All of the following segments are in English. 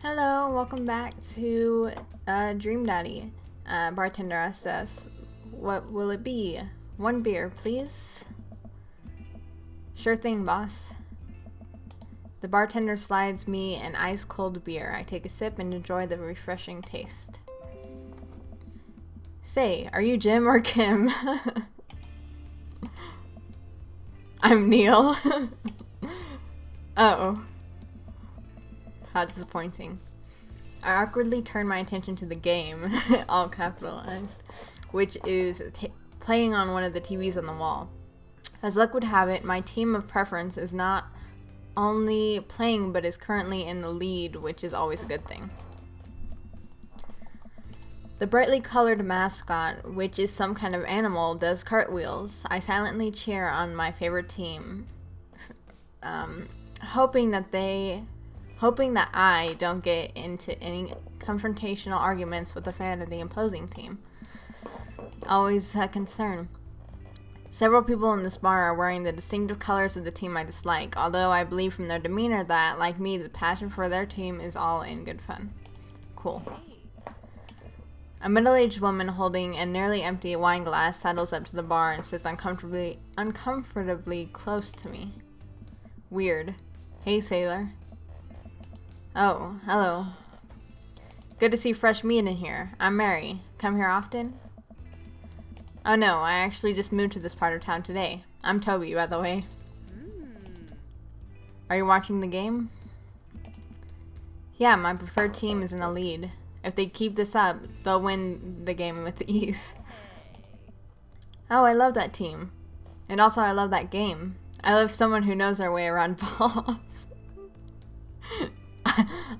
Hello, welcome back to Dream Daddy. Bartender asked us, what will it be? One beer, please. Sure thing, boss. The bartender slides me an ice-cold beer. I take a sip and enjoy the refreshing taste. Say, are you Jim or Kim? I'm Neil. Oh. How disappointing. I awkwardly turn my attention to the game, all capitalized, which is playing on one of the TVs on the wall. As luck would have it, my team of preference is not only playing but is currently in the lead, which is always a good thing. The brightly colored mascot, which is some kind of animal, does cartwheels. I silently cheer on my favorite team, hoping that I don't get into any confrontational arguments with a fan of the opposing team. Always a concern. Several people in this bar are wearing the distinctive colors of the team I dislike, although I believe from their demeanor that, like me, the passion for their team is all in good fun. Cool. A middle-aged woman holding a nearly empty wine glass sidles up to the bar and sits uncomfortably close to me. Weird. Hey, sailor. Oh, hello. Good to see fresh meat in here. I'm Mary. Come here often? Oh no, I actually just moved to this part of town today. I'm Toby, by the way. Are you watching the game? Yeah, my preferred team is in the lead. If they keep this up, they'll win the game with ease. Oh, I love that team. And also I love that game. I love someone who knows their way around balls.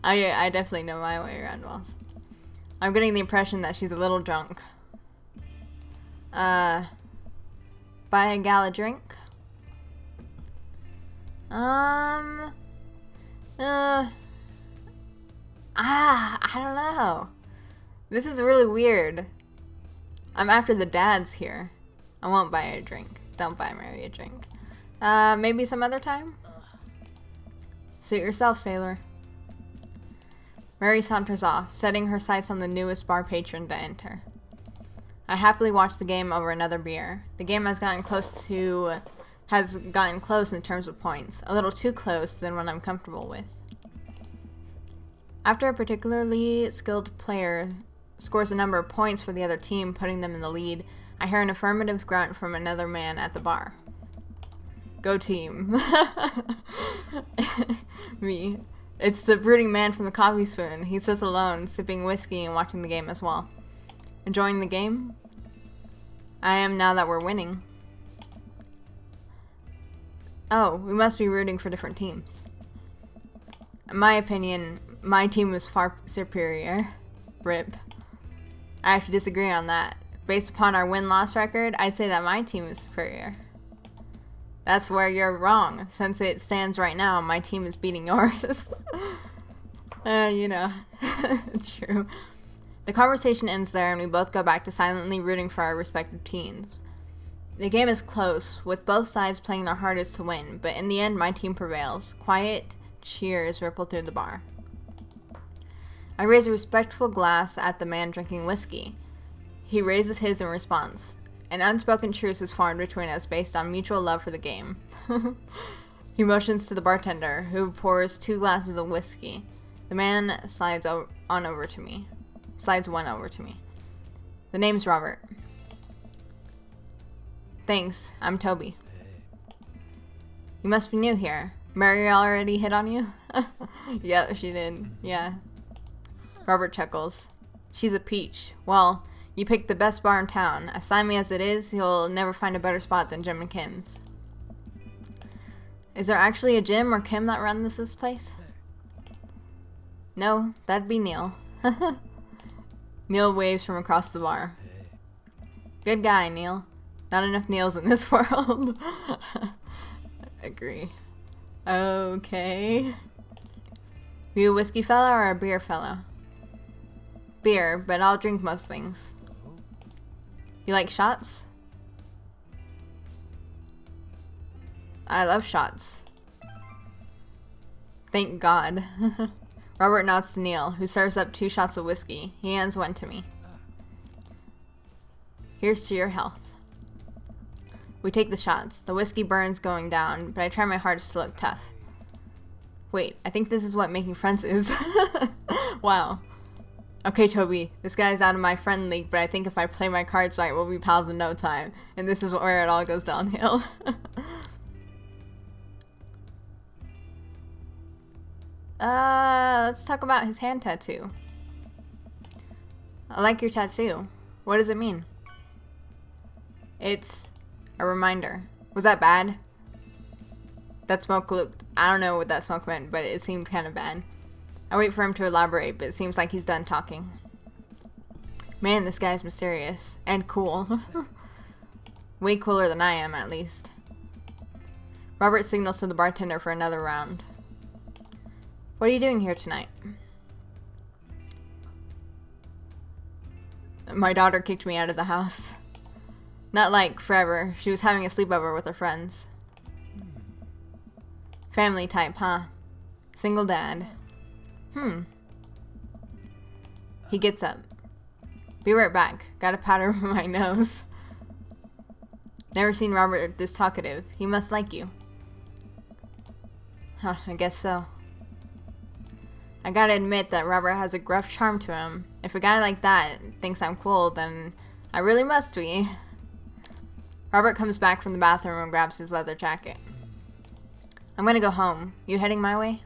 I definitely know my way around balls. I'm getting the impression that she's a little drunk. Buy a gal a drink? I don't know. This is really weird. I'm after the dads here. I won't buy her a drink. Don't buy Mary a drink. Maybe some other time? Suit yourself, sailor. Mary saunters off, setting her sights on the newest bar patron to enter. I happily watch the game over another beer. The game has gotten close in terms of points, a little too close than what I'm comfortable with. After a particularly skilled player scores a number of points for the other team, putting them in the lead, I hear an affirmative grunt from another man at the bar. Go team. Me. It's the brooding man from the coffee spoon. He sits alone, sipping whiskey and watching the game as well. Enjoying the game? I am now that we're winning. Oh, we must be rooting for different teams. In my opinion, my team was far superior. Rip. I have to disagree on that. Based upon our win-loss record, I'd say that my team is superior. That's where you're wrong. Since it stands right now, my team is beating yours. It's true. The conversation ends there, and we both go back to silently rooting for our respective teams. The game is close, with both sides playing their hardest to win, but in the end, my team prevails. Quiet cheers ripple through the bar. I raise a respectful glass at the man drinking whiskey. He raises his in response. An unspoken truce is formed between us based on mutual love for the game. He motions to the bartender, who pours 2 glasses of whiskey. The man slides one over to me. The name's Robert. Thanks, I'm Toby. You must be new here. Mary already hit on you? Yeah, she did. Yeah. Robert chuckles. She's a peach. Well, you picked the best bar in town. As slimy as it is, you'll never find a better spot than Jim and Kim's. Is there actually a Jim or Kim that runs this place? No, that'd be Neil. Neil waves from across the bar. Good guy, Neil. Not enough Neils in this world. Agree. Okay. You a whiskey fella or a beer fella? Beer, but I'll drink most things. You like shots? I love shots. Thank God. Robert nods to Neil, who serves up 2 shots of whiskey. He hands one to me. Here's to your health. We take the shots. The whiskey burns going down, but I try my hardest to look tough. Wait, I think this is what making friends is. Wow. Okay, Toby, this guy's out of my friend league, but I think if I play my cards right, we'll be pals in no time. And this is where it all goes downhill. Let's talk about his hand tattoo. I like your tattoo. What does it mean? It's a reminder. Was that bad? That smoke looked... I don't know what that smoke meant, but it seemed kind of bad. I wait for him to elaborate, but it seems like he's done talking. Man, this guy's mysterious. And cool. Way cooler than I am, at least. Robert signals to the bartender for another round. What are you doing here tonight? My daughter kicked me out of the house. Not like forever. She was having a sleepover with her friends. Family type, huh? Single dad. He gets up. Be right back. Got a powder over my nose. Never seen Robert this talkative. He must like you. Huh, I guess so. I gotta admit that Robert has a gruff charm to him. If a guy like that thinks I'm cool, then I really must be. Robert comes back from the bathroom and grabs his leather jacket. I'm gonna go home. You heading my way?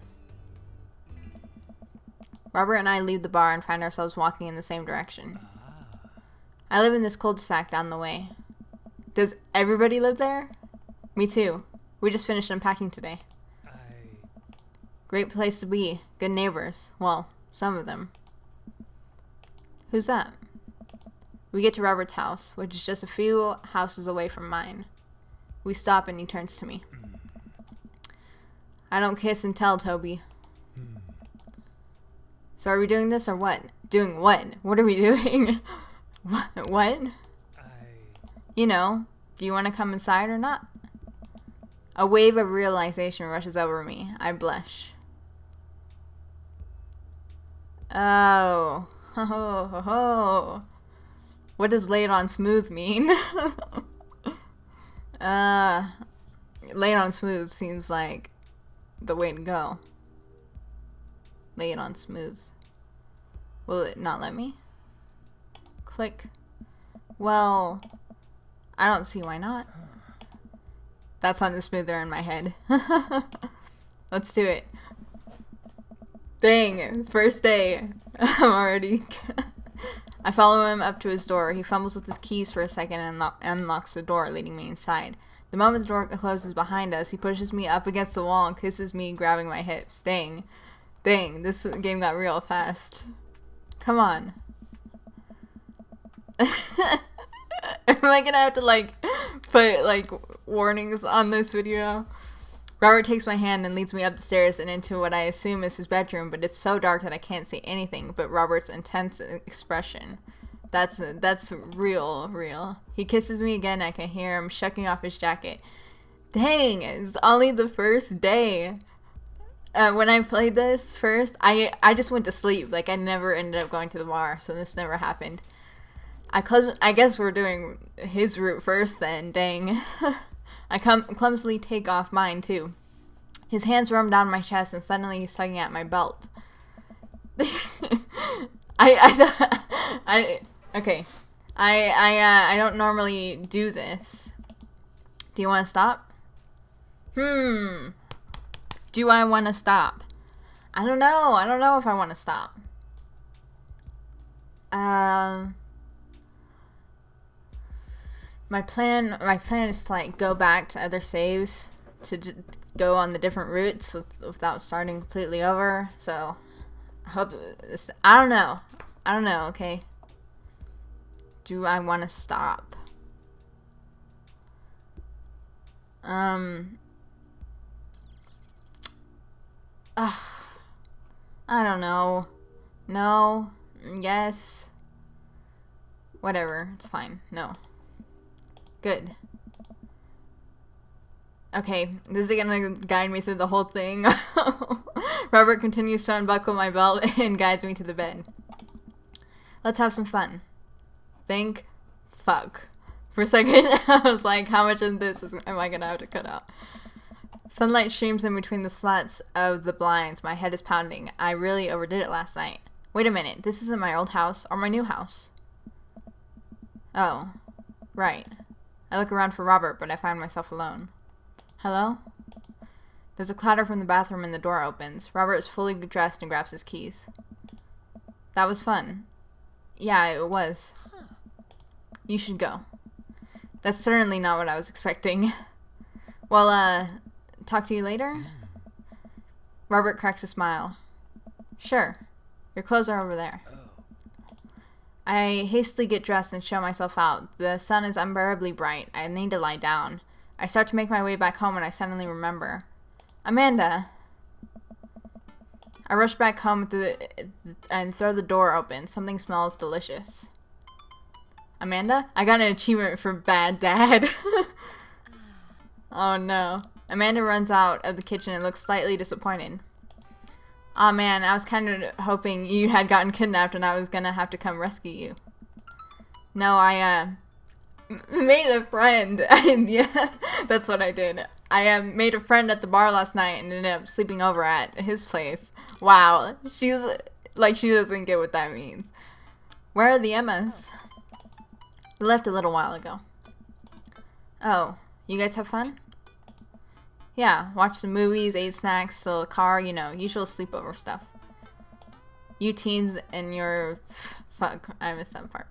Robert and I leave the bar and find ourselves walking in the same direction. I live in this cul-de-sac down the way. Does everybody live there? Me too. We just finished unpacking today. Great place to be. Good neighbors. Well, some of them. Who's that? We get to Robert's house, which is just a few houses away from mine. We stop and he turns to me. I don't kiss and tell, Toby. So are we doing this or what? Doing what? What are we doing? What? You know, do you want to come inside or not? A wave of realization rushes over me. I blush. Oh. Ho ho ho. What does laid on smooth mean? Laid on smooth seems like the way to go. Lay it on smooth. Will it not let me? Click. Well, I don't see why not. That's on the smoother in my head. Let's do it. Dang, first day. I'm already... I follow him up to his door. He fumbles with his keys for a second and unlocks the door, leading me inside. The moment the door closes behind us, he pushes me up against the wall and kisses me, grabbing my hips. Dang, this game got real fast. Come on. Am I gonna have to, like, put, like, warnings on this video? Robert takes my hand and leads me up the stairs and into what I assume is his bedroom, but it's so dark that I can't see anything but Robert's intense expression. That's real. He kisses me again. I can hear him shucking off his jacket. Dang, it's only the first day. When I played this first, I just went to sleep. Like, I never ended up going to the bar, so this never happened. I guess we're doing his route first then. Dang. I clumsily take off mine, too. His hands run down my chest, and suddenly he's tugging at my belt. Okay. I don't normally do this. Do you want to stop? Do I want to stop? I don't know. I don't know if I want to stop. My plan is to, like, go back to other saves to go on the different routes without starting completely over. So I hope this. I don't know. Okay. Do I want to stop? I don't know. No. Yes. Whatever. It's fine. No. Good. Okay, this is gonna guide me through the whole thing. Robert continues to unbuckle my belt and guides me to the bed. Let's have some fun. Think. Fuck. For a second, I was like, how much of this am I gonna have to cut out? Sunlight streams in between the slats of the blinds. My head is pounding. I really overdid it last night. Wait a minute, this isn't my old house or my new house. Oh, right. I look around for Robert, but I find myself alone. Hello? There's a clatter from the bathroom and the door opens. Robert is fully dressed and grabs his keys. That was fun. Yeah, it was. You should go. That's certainly not what I was expecting. Well, talk to you later? Robert cracks a smile. Sure. Your clothes are over there. I hastily get dressed and show myself out. The sun is unbearably bright. I need to lie down. I start to make my way back home and I suddenly remember. Amanda! I rush back home and throw the door open. Something smells delicious. Amanda? I got an achievement for bad dad. Oh no. Amanda runs out of the kitchen and looks slightly disappointed. Aw man, I was kind of hoping you had gotten kidnapped and I was gonna have to come rescue you. No, I made a friend. Yeah, that's what I did. I made a friend at the bar last night and ended up sleeping over at his place. Wow, she's like, she doesn't get what that means. Where are the Emmas? They left a little while ago. Oh, you guys have fun? Yeah, watch some movies, ate snacks, stole a car, you know, usual sleepover stuff. You teens and your... Fuck, I missed that part.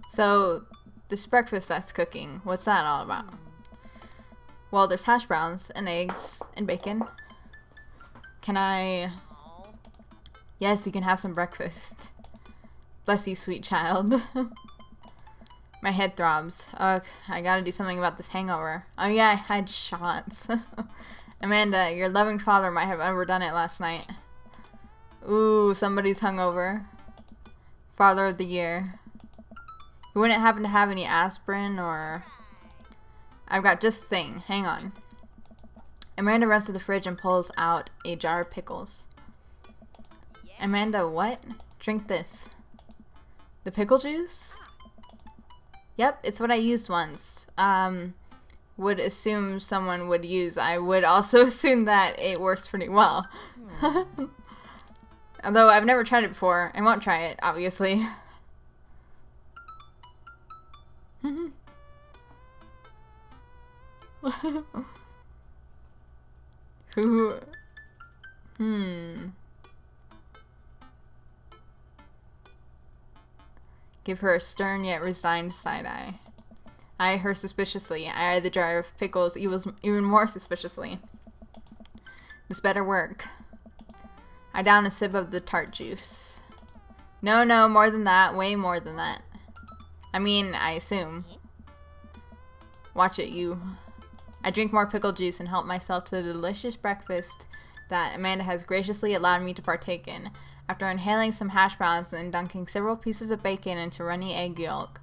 So, this breakfast that's cooking, what's that all about? Well, there's hash browns and eggs and bacon. Can I... Yes, you can have some breakfast. Bless you, sweet child. My head throbs. Ugh, I gotta do something about this hangover. Oh yeah, I had shots. Amanda, your loving father might have overdone it last night. Ooh, somebody's hungover. Father of the year. You wouldn't happen to have any aspirin or... I've got just the thing. Hang on. Amanda runs to the fridge and pulls out a jar of pickles. Amanda, what? Drink this. The pickle juice? Yep, it's what I used once. Would assume someone would use. I would also assume that it works pretty well. Although I've never tried it before and won't try it, obviously. Who? Give her a stern yet resigned side-eye. I eye her suspiciously. I eye the jar of pickles even more suspiciously. This better work. I down a sip of the tart juice. No, more than that. Way more than that. I mean, I assume. Watch it, you. I drink more pickle juice and help myself to the delicious breakfast that Amanda has graciously allowed me to partake in. After inhaling some hash browns and dunking several pieces of bacon into runny egg yolk,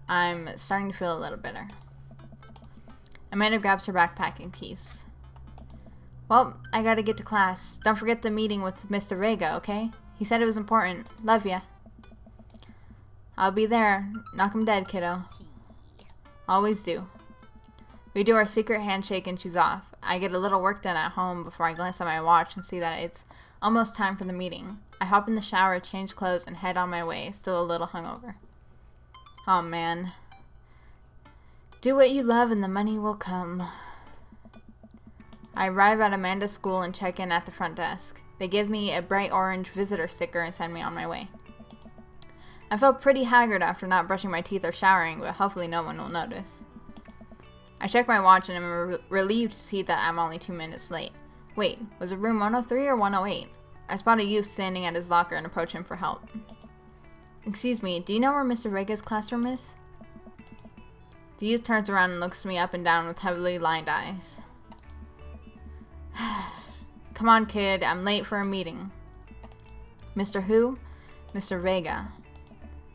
I'm starting to feel a little bitter. Amanda grabs her backpack and keys. Well, I gotta get to class. Don't forget the meeting with Mr. Vega, okay? He said it was important. Love ya. I'll be there. Knock him dead, kiddo. Always do. We do our secret handshake and she's off. I get a little work done at home before I glance at my watch and see that it's almost time for the meeting. I hop in the shower, change clothes, and head on my way, still a little hungover. Oh man. Do what you love and the money will come. I arrive at Amanda's school and check in at the front desk. They give me a bright orange visitor sticker and send me on my way. I felt pretty haggard after not brushing my teeth or showering, but hopefully no one will notice. I check my watch and am relieved to see that I'm only 2 minutes late. Wait, was it room 103 or 108? I spot a youth standing at his locker and approach him for help. Excuse me, do you know where Mr. Vega's classroom is? The youth turns around and looks me up and down with heavily lined eyes. Come on, kid, I'm late for a meeting. Mr. Who? Mr. Vega.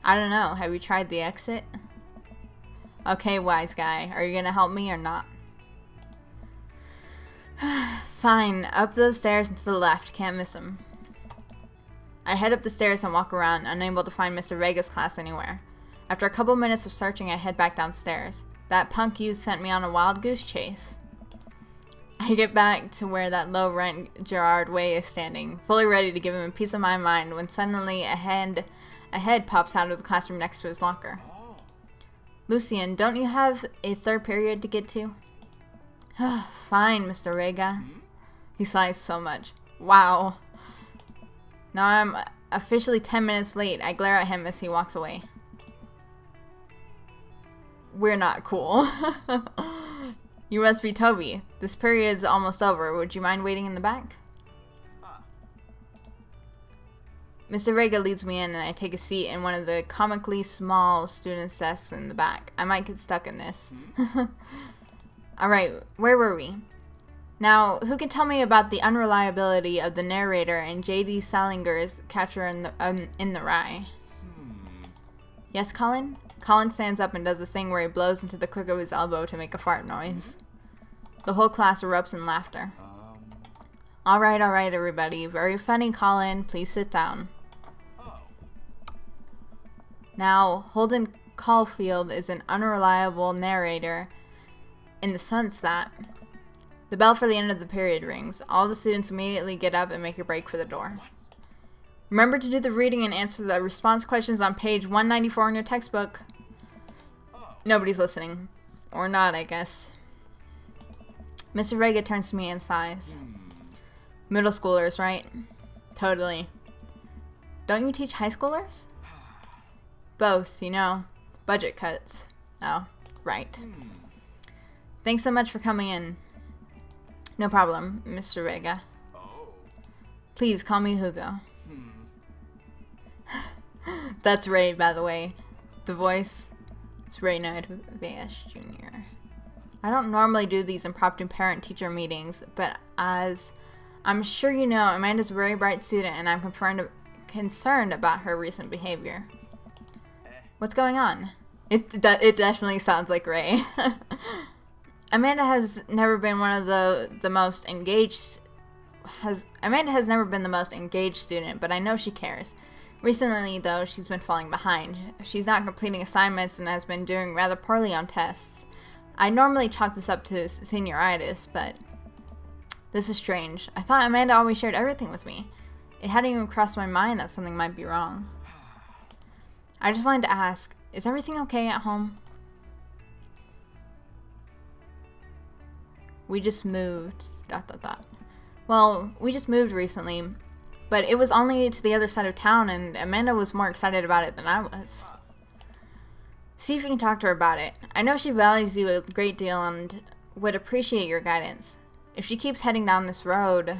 I don't know, have you tried the exit? Okay, wise guy, are you gonna help me or not? Fine, up those stairs and to the left. Can't miss him. I head up the stairs and walk around, unable to find Mr. Vega's class anywhere. After a couple minutes of searching, I head back downstairs. That punk you sent me on a wild goose chase. I get back to where that low-rent Gerard Way is standing, fully ready to give him a piece of my mind, when suddenly a head pops out of the classroom next to his locker. Lucien, don't you have a third period to get to? Fine, Mr. Rega. He sighs so much. Wow. Now I'm officially 10 minutes late. I glare at him as he walks away. We're not cool. You must be Toby. This period is almost over. Would you mind waiting in the back? Mr. Rega leads me in and I take a seat in one of the comically small students' desks in the back. I might get stuck in this. Alright, where were we? Now, who can tell me about the unreliability of the narrator and J.D. Salinger's Catcher in the Rye? Yes, Colin? Colin stands up and does this thing where he blows into the crook of his elbow to make a fart noise. The whole class erupts in laughter. Alright, everybody. Very funny, Colin. Please sit down. Now, Holden Caulfield is an unreliable narrator in the sense that the bell for the end of the period rings. All the students immediately get up and make a break for the door. Remember to do the reading and answer the response questions on page 194 in your textbook. Nobody's listening. Or not, I guess. Mr. Rega turns to me and sighs. Middle schoolers, right? Totally. Don't you teach high schoolers? Both, you know. Budget cuts. Oh, right. Thanks so much for coming in. No problem, Mr. Rega. Please call me Hugo. That's Ray, by the way. The voice. It's Ray Nightvish Jr. I don't normally do these impromptu parent-teacher meetings, but as I'm sure you know, Amanda's a very bright student, and I'm concerned about her recent behavior. What's going on? It definitely sounds like Ray. Amanda has never been one of the most engaged. Amanda has never been the most engaged student, but I know she cares. Recently, though, she's been falling behind. She's not completing assignments and has been doing rather poorly on tests. I normally chalk this up to senioritis, but this is strange. I thought Amanda always shared everything with me. It hadn't even crossed my mind that something might be wrong. I just wanted to ask, is everything okay at home? We just moved, ... Well, we just moved recently, but it was only to the other side of town, and Amanda was more excited about it than I was. See if you can talk to her about it. I know she values you a great deal and would appreciate your guidance. If she keeps heading down this road,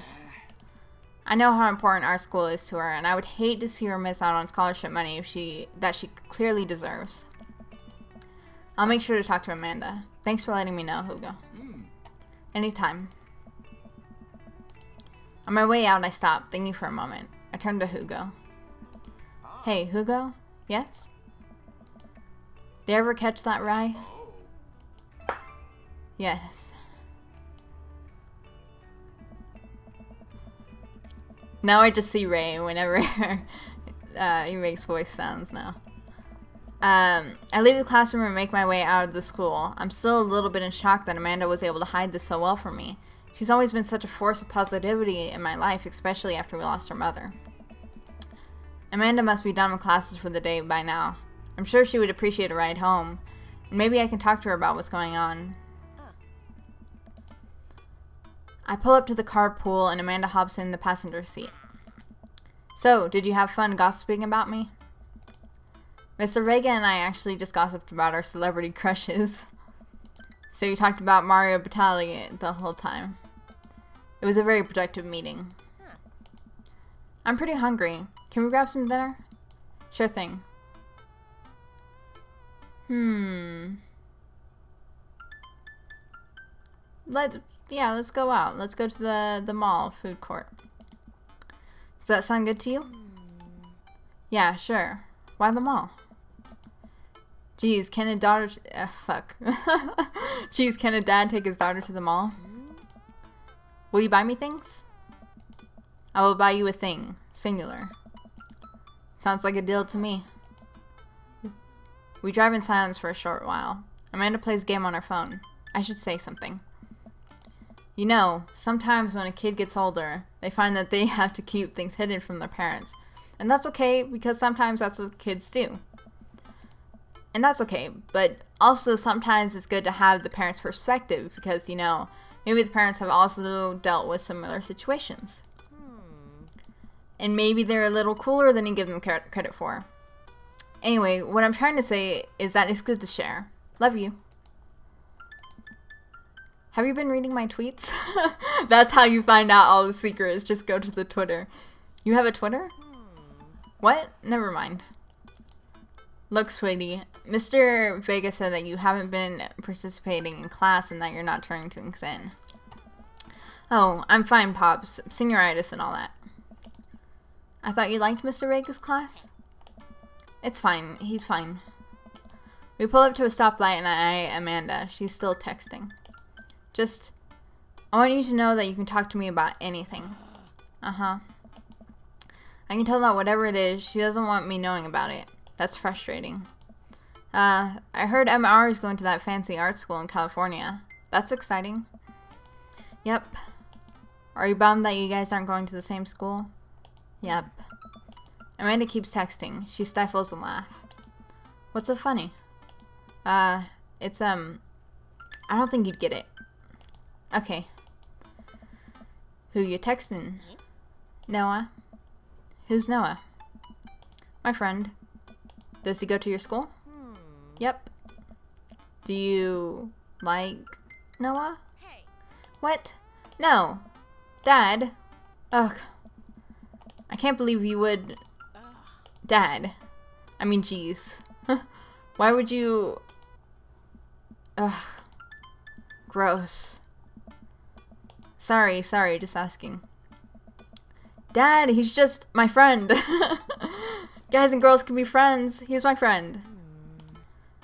I know how important our school is to her, and I would hate to see her miss out on scholarship money that she clearly deserves. I'll make sure to talk to Amanda. Thanks for letting me know, Hugo. Anytime. On my way out, I stop, thinking for a moment. I turn to Hugo. Hey, Hugo? Yes? Did you ever catch that rye? Yes. Now I just see Ray whenever he makes voice sounds now. I leave the classroom and make my way out of the school. I'm still a little bit in shock that Amanda was able to hide this so well from me. She's always been such a force of positivity in my life, especially after we lost her mother. Amanda must be done with classes for the day by now. I'm sure she would appreciate a ride home, and maybe I can talk to her about what's going on. I pull up to the carpool and Amanda hops in the passenger seat. So, did you have fun gossiping about me? Mr. Rega and I actually just gossiped about our celebrity crushes. So you talked about Mario Batali the whole time. It was a very productive meeting. I'm pretty hungry. Can we grab some dinner? Sure thing. Let's go out. Let's go to the mall food court. Does that sound good to you? Yeah, sure. Why the mall? Geez, can a daughter... Geez, can a dad take his daughter to the mall? Will you buy me things? I will buy you a thing. Singular. Sounds like a deal to me. We drive in silence for a short while. Amanda plays a game on her phone. I should say something. You know, sometimes when a kid gets older, they find that they have to keep things hidden from their parents. And that's okay, because sometimes that's what kids do. And that's okay, but also sometimes it's good to have the parents' perspective, because, you know, maybe the parents have also dealt with similar situations. And maybe they're a little cooler than you give them credit for. Anyway, what I'm trying to say is that it's good to share. Love you. Have you been reading my tweets? That's how you find out all the secrets. Just go to the Twitter. You have a Twitter? What? Never mind. Look, sweetie, Mr. Vega said that you haven't been participating in class and that you're not turning things in. Oh, I'm fine, Pops. Senioritis and all that. I thought you liked Mr. Vega's class? It's fine. He's fine. We pull up to a stoplight and I eye Amanda. She's still texting. I want you to know that you can talk to me about anything. Uh-huh. I can tell that whatever it is, she doesn't want me knowing about it. That's frustrating. I heard MR is going to that fancy art school in California. That's exciting. Yep. Are you bummed that you guys aren't going to the same school? Yep. Amanda keeps texting. She stifles a laugh. What's so funny? I don't think you'd get it. Okay. Who you texting? Noah. Who's Noah? My friend. Does he go to your school? Yep. Do you like Noah? What? No. Dad? Ugh. I can't believe you would... Dad. I mean, jeez. Why would you... Ugh. Gross. Sorry, just asking. Dad, he's just my friend. Guys and girls can be friends. He's my friend.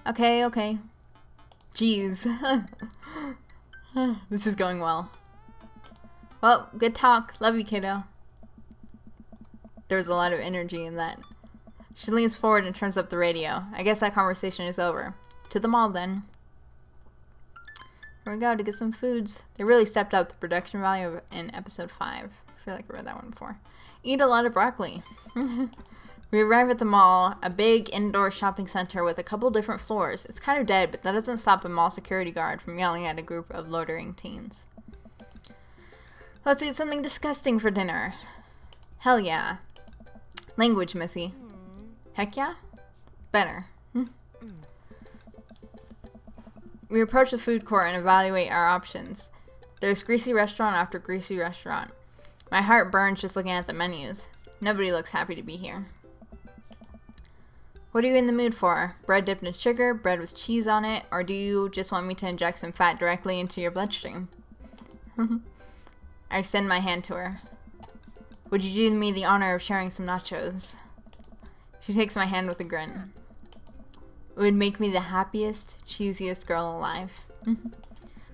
Okay. Jeez. This is going well. Well, good talk. Love you, kiddo. There's a lot of energy in that. She leans forward and turns up the radio. I guess that conversation is over. To the mall, then. Here we go to get some foods. They really stepped up the production value in episode 5. I feel like I read that one before. Eat a lot of broccoli. We arrive at the mall, a big indoor shopping center with a couple different floors. It's kind of dead, but that doesn't stop a mall security guard from yelling at a group of loitering teens. Let's eat something disgusting for dinner. Hell yeah. Language, Missy. Heck yeah? Better. We approach the food court and evaluate our options. There's greasy restaurant after greasy restaurant. My heart burns just looking at the menus. Nobody looks happy to be here. What are you in the mood for? Bread dipped in sugar, bread with cheese on it, or do you just want me to inject some fat directly into your bloodstream? I extend my hand to her. Would you do me the honor of sharing some nachos? She takes my hand with a grin. It would make me the happiest, cheesiest girl alive.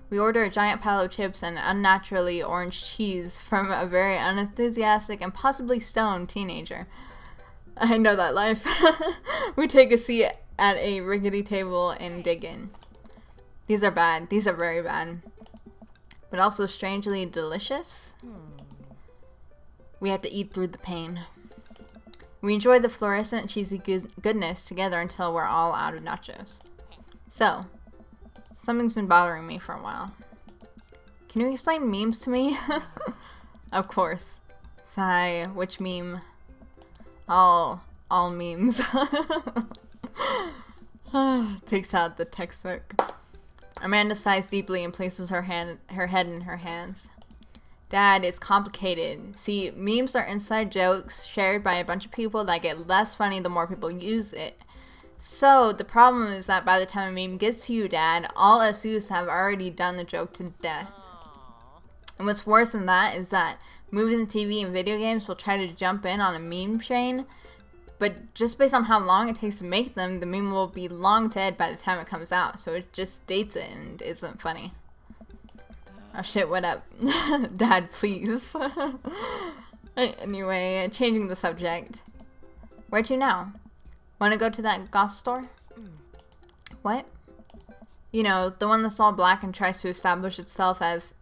We order a giant pile of chips and unnaturally orange cheese from a very unenthusiastic and possibly stoned teenager. I know that life. We take a seat at a rickety table and dig in. These are bad. These are very bad. But also strangely delicious. We have to eat through the pain. We enjoy the fluorescent cheesy goodness together until we're all out of nachos. So, something's been bothering me for a while. Can you explain memes to me? Of course. Sigh, which meme? All memes. Takes out the textbook. Amanda sighs deeply and places her head in her hands. Dad, it's complicated. See, memes are inside jokes shared by a bunch of people that get less funny the more people use it. So, the problem is that by the time a meme gets to you, Dad, all us youths have already done the joke to death. And what's worse than that is that movies and TV and video games will try to jump in on a meme train, but just based on how long it takes to make them, the meme will be long dead by the time it comes out, so it just dates it and isn't funny. Oh shit, what up? Dad, please. Anyway, changing the subject. Where to now? Wanna go to that goth store? What? You know, the one that's all black and tries to establish itself as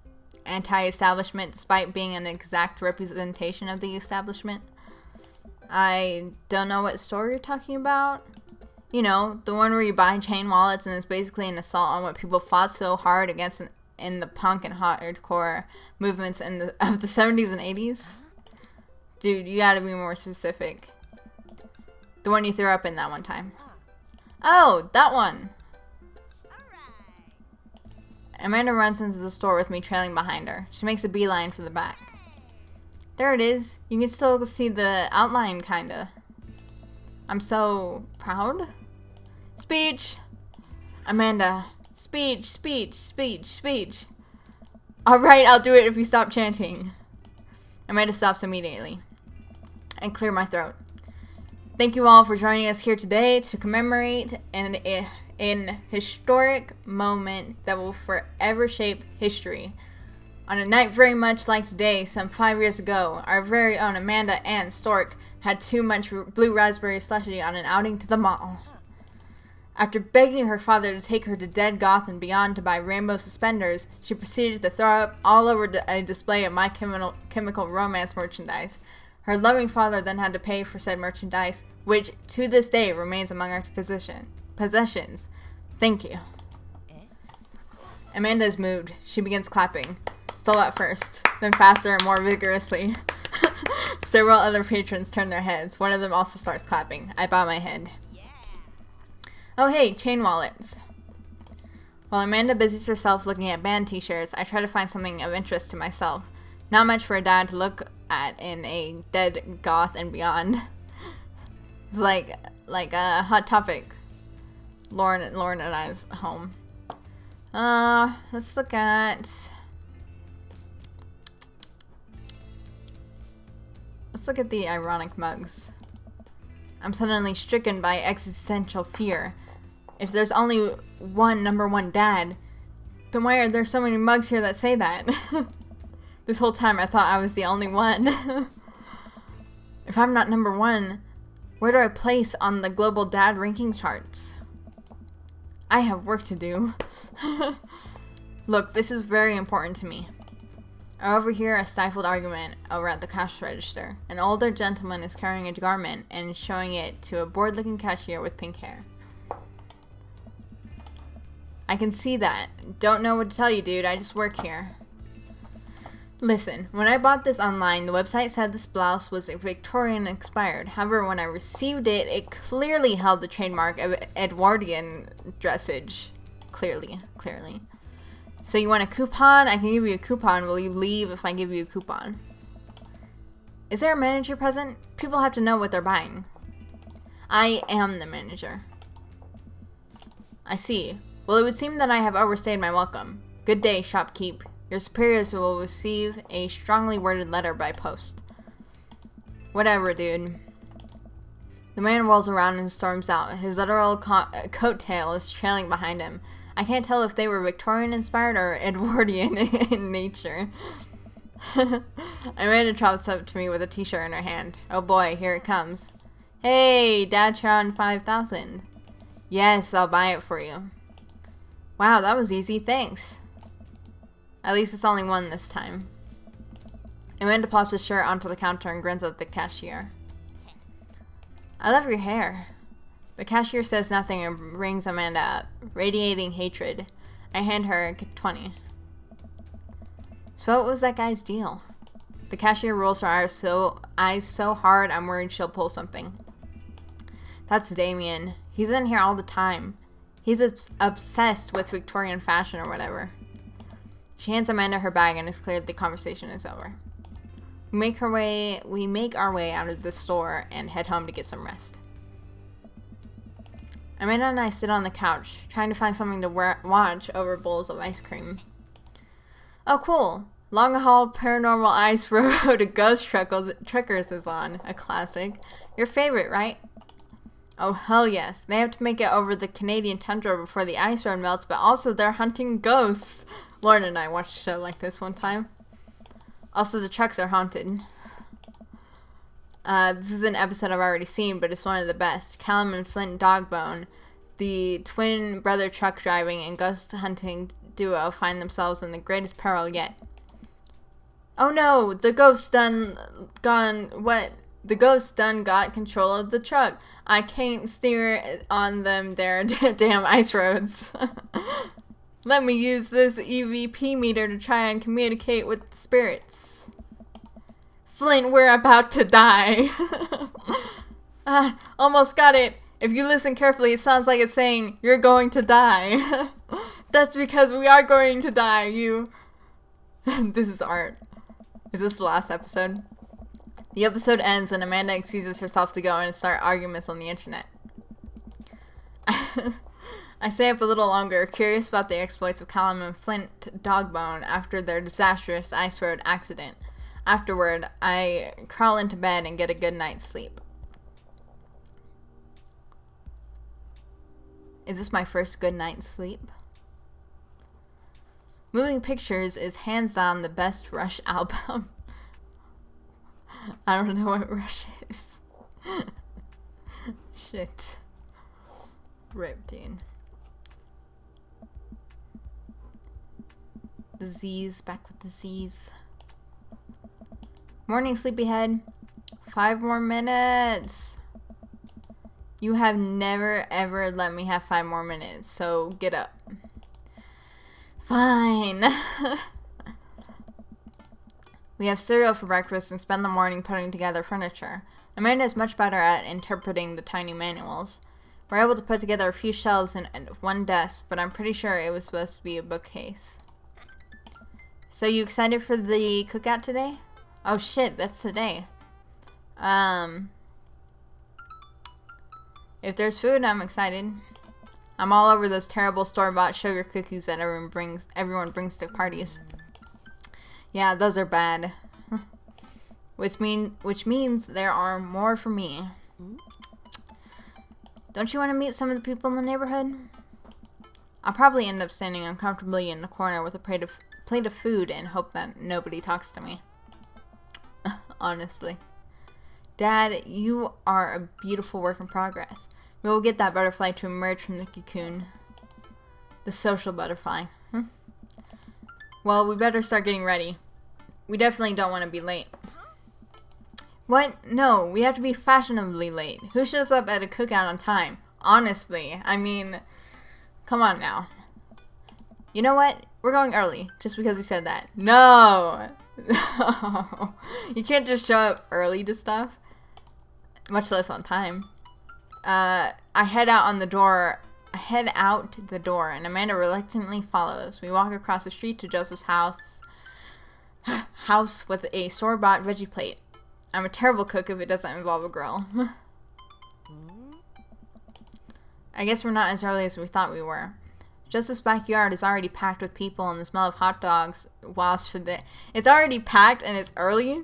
anti-establishment despite being an exact representation of the establishment. I don't know what store you're talking about. You know, the one where you buy chain wallets and it's basically an assault on what people fought so hard against in the punk and hardcore movements of the 70s and 80s. Dude, you gotta be more specific. The one you threw up in that one time. Oh, that one. Amanda runs into the store with me trailing behind her. She makes a beeline for the back. There it is. You can still see the outline, kinda. I'm so proud. Speech! Amanda. Speech, speech, speech, speech. Alright, I'll do it if you stop chanting. Amanda stops immediately. And clear my throat. Thank you all for joining us here today to commemorate an historic moment that will forever shape history. On a night very much like today, some 5 years ago, our very own Amanda Ann Stork had too much blue raspberry slushy on an outing to the mall. After begging her father to take her to Dead Goth and Beyond to buy rainbow suspenders, she proceeded to throw up all over a display of My Chemical Romance merchandise. Her loving father then had to pay for said merchandise, which to this day remains among our possessions. Thank you. Amanda is moved. She begins clapping. Still at first, then faster and more vigorously. Several other patrons turn their heads. One of them also starts clapping. I bow my head. Oh hey, chain wallets. While Amanda busies herself looking at band t-shirts, I try to find something of interest to myself. Not much for a dad to look at in a Dead Goth and Beyond. It's like a hot topic. Lauren and I's home. Let's look at the ironic mugs. I'm suddenly stricken by existential fear. If there's only one number one dad, then why are there so many mugs here that say that? This whole time I thought I was the only one. If I'm not number one, where do I place on the global dad ranking charts? I have work to do. Look, this is very important to me. I overhear a stifled argument over at the cash register. An older gentleman is carrying a garment and showing it to a bored-looking cashier with pink hair. I can see that. Don't know what to tell you, dude. I just work here. Listen, when I bought this online, the website said this blouse was Victorian expired. However, when I received it, it clearly held the trademark of Edwardian dressage. Clearly. So you want a coupon? I can give you a coupon. Will you leave if I give you a coupon? Is there a manager present? People have to know what they're buying. I am the manager. I see. Well, it would seem that I have overstayed my welcome. Good day, shopkeep. Your superiors will receive a strongly worded letter by post. Whatever, dude. The man rolls around and storms out. His literal coattail is trailing behind him. I can't tell if they were Victorian-inspired or Edwardian in nature. Amanda trots up to me with a t-shirt in her hand. Oh boy, here it comes. Hey, Datron 5000. Yes, I'll buy it for you. Wow, that was easy, thanks. At least it's only one this time. Amanda plops his shirt onto the counter and grins at the cashier. I love your hair. The cashier says nothing and rings Amanda up, radiating hatred. I hand her 20. So what was that guy's deal? The cashier rolls her eyes so hard I'm worried she'll pull something. That's Damien. He's in here all the time. He's obsessed with Victorian fashion or whatever. She hands Amanda her bag and it's clear the conversation is over. We make our way out of the store and head home to get some rest. Amanda and I sit on the couch, trying to find something to watch over bowls of ice cream. Oh, cool. Long Haul Paranormal Ice Road to Ghost Trekkers is on. A classic. Your favorite, right? Oh, hell yes. They have to make it over the Canadian tundra before the ice road melts, but also they're hunting ghosts. Lauren and I watched a show like this one time. Also, the trucks are haunted. This is an episode I've already seen, but it's one of the best. Callum and Flint Dogbone, the twin brother truck driving and ghost hunting duo, find themselves in the greatest peril yet. Oh no, the ghost done got control of the truck. I can't steer on them there damn ice roads. Let me use this EVP meter to try and communicate with the spirits. Flint, we're about to die. Almost got it. If you listen carefully, it sounds like it's saying, you're going to die. That's because we are going to die, you. This is art. Is this the last episode? The episode ends and Amanda excuses herself to go and start arguments on the internet. I stay up a little longer, curious about the exploits of Callum and Flint Dogbone after their disastrous ice road accident. Afterward, I crawl into bed and get a good night's sleep. Is this my first good night's sleep? Moving Pictures is hands down the best Rush album. I don't know what Rush is. Shit. Rip, dude. The Z's, back with the Z's. Morning, sleepyhead. 5 more minutes. You have never ever let me have 5 more minutes, so get up. Fine. We have cereal for breakfast and spend the morning putting together furniture. Amanda is much better at interpreting the tiny manuals. We're able to put together a few shelves and one desk, but I'm pretty sure it was supposed to be a bookcase. So you excited for the cookout today? Oh shit, that's today. If there's food, I'm excited. I'm all over those terrible store-bought sugar cookies that everyone brings to parties. Yeah, those are bad. which means there are more for me. Don't you want to meet some of the people in the neighborhood? I'll probably end up standing uncomfortably in the corner with a plate of food and hope that nobody talks to me. Honestly. Dad, you are a beautiful work in progress. We will get that butterfly to emerge from the cocoon. The social butterfly. Well, we better start getting ready. We definitely don't want to be late. What? No, we have to be fashionably late. Who shows up at a cookout on time? Honestly, I mean, come on now. You know what? We're going early, just because he said that. No! No. You can't just show up early to stuff. Much less on time. I head out the door, and Amanda reluctantly follows. We walk across the street to Joseph's house with a store-bought veggie plate. I'm a terrible cook if it doesn't involve a grill. I guess we're not as early as we thought we were. Joseph's backyard is already packed with people, and the smell of hot dogs it's already packed and it's early.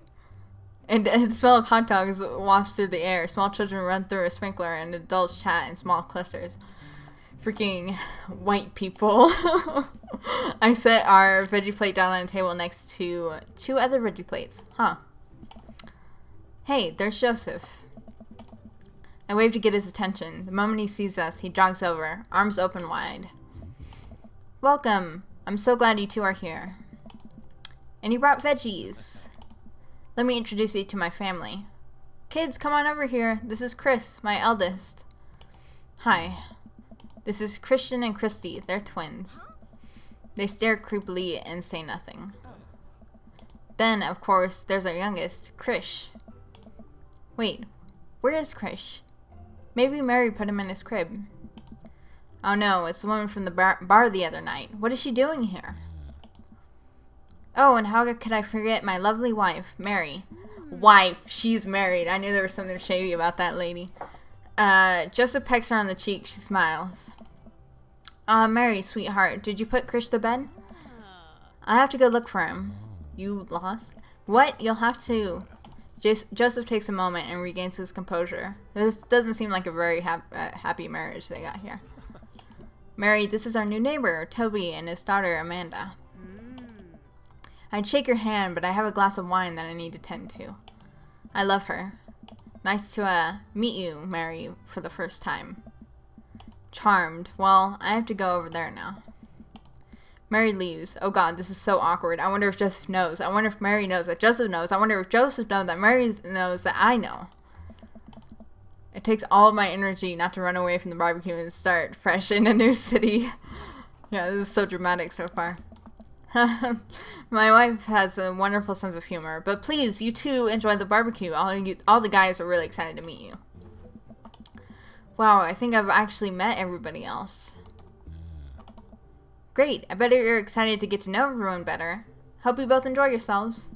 And the smell of hot dogs wafts through the air. Small children run through a sprinkler, and adults chat in small clusters. Freaking white people. I set our veggie plate down on a table next to 2 other veggie plates. Huh. Hey, there's Joseph. I wave to get his attention. The moment he sees us, he jogs over, arms open wide. Welcome. I'm so glad you two are here. And you brought veggies. Let me introduce you to my family. Kids, come on over here. This is Chris, my eldest. Hi. This is Christian and Christy. They're twins. They stare creepily and say nothing. Then, of course, there's our youngest, Krish. Wait, where is Krish? Maybe Mary put him in his crib. Oh no, it's the woman from the bar the other night. What is she doing here? Oh, and how could I forget my lovely wife, Mary? Wife, she's married. I knew there was something shady about that lady. Joseph pecks her on the cheek. She smiles. Mary, sweetheart, did you put Krish to bed? I have to go look for him. You lost? What? You'll have to... Joseph takes a moment and regains his composure. This doesn't seem like a very happy marriage they got here. Mary, this is our new neighbor, Toby, and his daughter, Amanda. I'd shake your hand, but I have a glass of wine that I need to tend to. I love her. Nice to, meet you, Mary, for the first time. Charmed. Well, I have to go over there now. Mary leaves. Oh god, this is so awkward. I wonder if Joseph knows. I wonder if Mary knows that Joseph knows. I wonder if Joseph knows that Mary knows that I know. It takes all of my energy not to run away from the barbecue and start fresh in a new city. Yeah, this is so dramatic so far. My wife has a wonderful sense of humor, but please, you two enjoy the barbecue. All the guys are really excited to meet you. Wow, I think I've actually met everybody else. Great, I bet you're excited to get to know everyone better. Hope you both enjoy yourselves.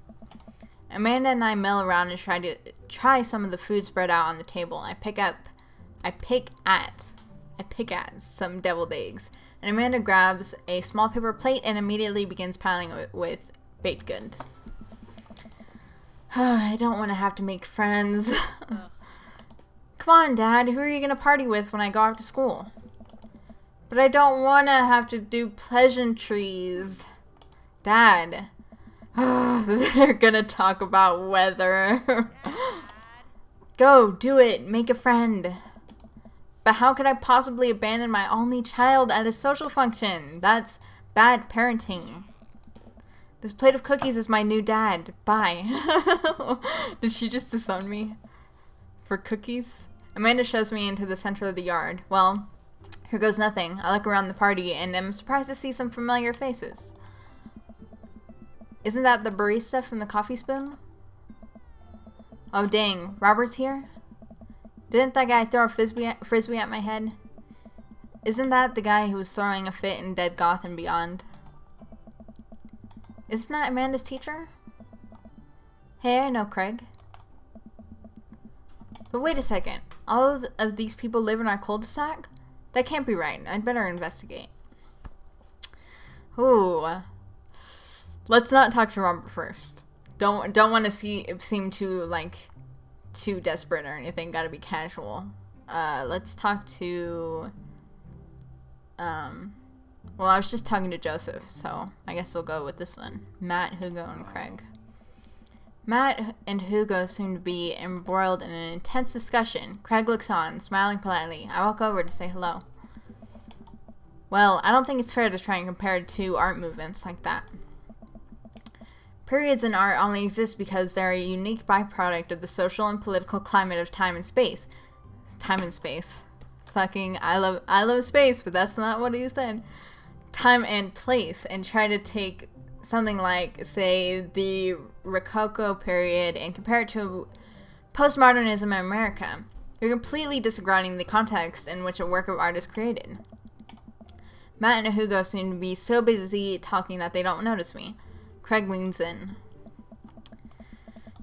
Amanda and I mill around and try some of the food spread out on the table. I pick at some deviled eggs. And Amanda grabs a small paper plate and immediately begins piling it with baked goods. I don't want to have to make friends. Come on, Dad, who are you going to party with when I go off to school? But I don't want to have to do pleasantries. Dad. They're going to talk about weather. Go, do it. Make a friend. But how could I possibly abandon my only child at a social function? That's bad parenting. This plate of cookies is my new dad. Bye. Did she just disown me? For cookies? Amanda shows me into the center of the yard. Well, here goes nothing. I look around the party and am surprised to see some familiar faces. Isn't that the barista from the Coffee Spoon? Oh dang, Robert's here? Didn't that guy throw a frisbee at my head? Isn't that the guy who was throwing a fit in Dead Goth and Beyond? Isn't that Amanda's teacher? Hey, I know Craig. But wait a second. All of these people live in our cul-de-sac? That can't be right. I'd better investigate. Ooh. Let's not talk to Robert first. Don't want to seem too desperate or anything. Gotta be casual. Let's talk to... Well, I was just talking to Joseph, so I guess we'll go with this one. Matt, Hugo, and Craig. Matt and Hugo seem to be embroiled in an intense discussion. Craig looks on, smiling politely. I walk over to say hello. Well, I don't think it's fair to try and compare two art movements like that. Periods in art only exist because they're a unique byproduct of the social and political climate of time and space. Time and space. Fucking, I love space, but that's not what he said. Time and place, and try to take something like, say, the Rococo period and compare it to postmodernism in America. You're completely disregarding the context in which a work of art is created. Matt and Hugo seem to be so busy talking that they don't notice me. Craig leans in.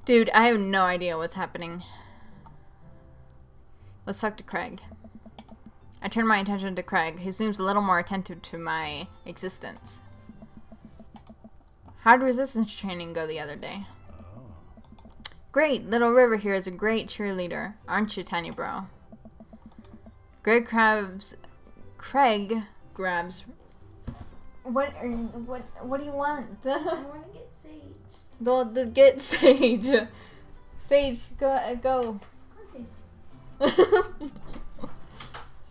Dude, I have no idea what's happening. Let's talk to Craig. I turn my attention to Craig, who seems a little more attentive to my existence. How did resistance training go the other day? Great, Little River here is a great cheerleader, aren't you, tiny bro? Craig grabs... What do you want? I want to get Sage. Get Sage. Sage, go. Sage.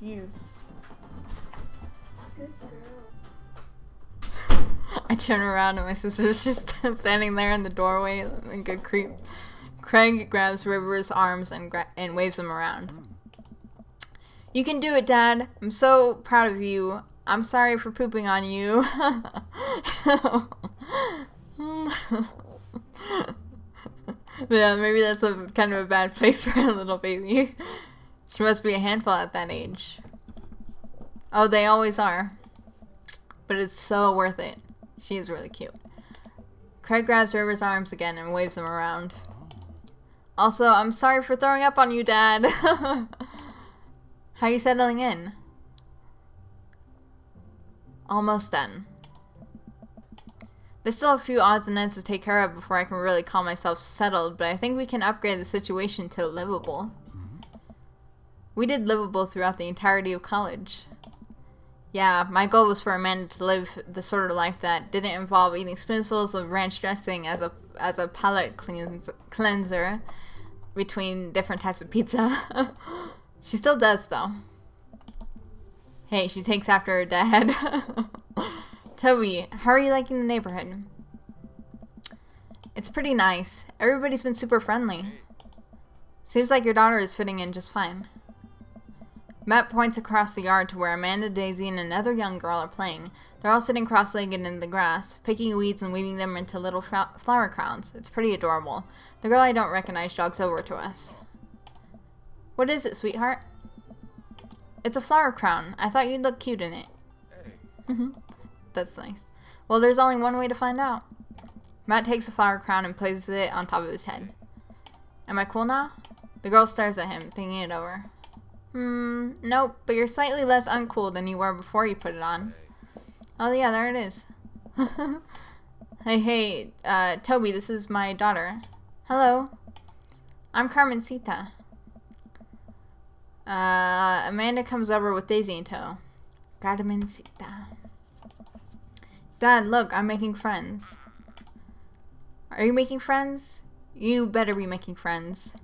Jeez. Good girl. I turn around and my sister's just standing there in the doorway like a creep. Craig grabs River's arms and waves him around. You can do it, Dad. I'm so proud of you. I'm sorry for pooping on you. Yeah, maybe that's kind of a bad place for a little baby. She must be a handful at that age. Oh, they always are. But it's so worth it. She is really cute. Craig grabs River's arms again and waves them around. Also, I'm sorry for throwing up on you, Dad. How are you settling in? Almost done. There's still a few odds and ends to take care of before I can really call myself settled, but I think we can upgrade the situation to livable. We did livable throughout the entirety of college. Yeah, my goal was for Amanda to live the sort of life that didn't involve eating spoonfuls of ranch dressing as a palate cleanser between different types of pizza. She still does, though. Hey, she takes after her dad. Toby, how are you liking the neighborhood? It's pretty nice. Everybody's been super friendly. Seems like your daughter is fitting in just fine. Matt points across the yard to where Amanda, Daisy, and another young girl are playing. They're all sitting cross-legged in the grass, picking weeds and weaving them into little flower crowns. It's pretty adorable. The girl I don't recognize jogs over to us. What is it, sweetheart? It's a flower crown. I thought you'd look cute in it. Hey. That's nice. Well, there's only one way to find out. Matt takes a flower crown and places it on top of his head. Am I cool now? The girl stares at him, thinking it over. Nope, but you're slightly less uncool than you were before you put it on. Oh yeah, there it is. Hey, Toby, this is my daughter. Hello. I'm Carmencita. Amanda comes over with Daisy in tow. Carmencita. Dad, look, I'm making friends. Are you making friends? You better be making friends.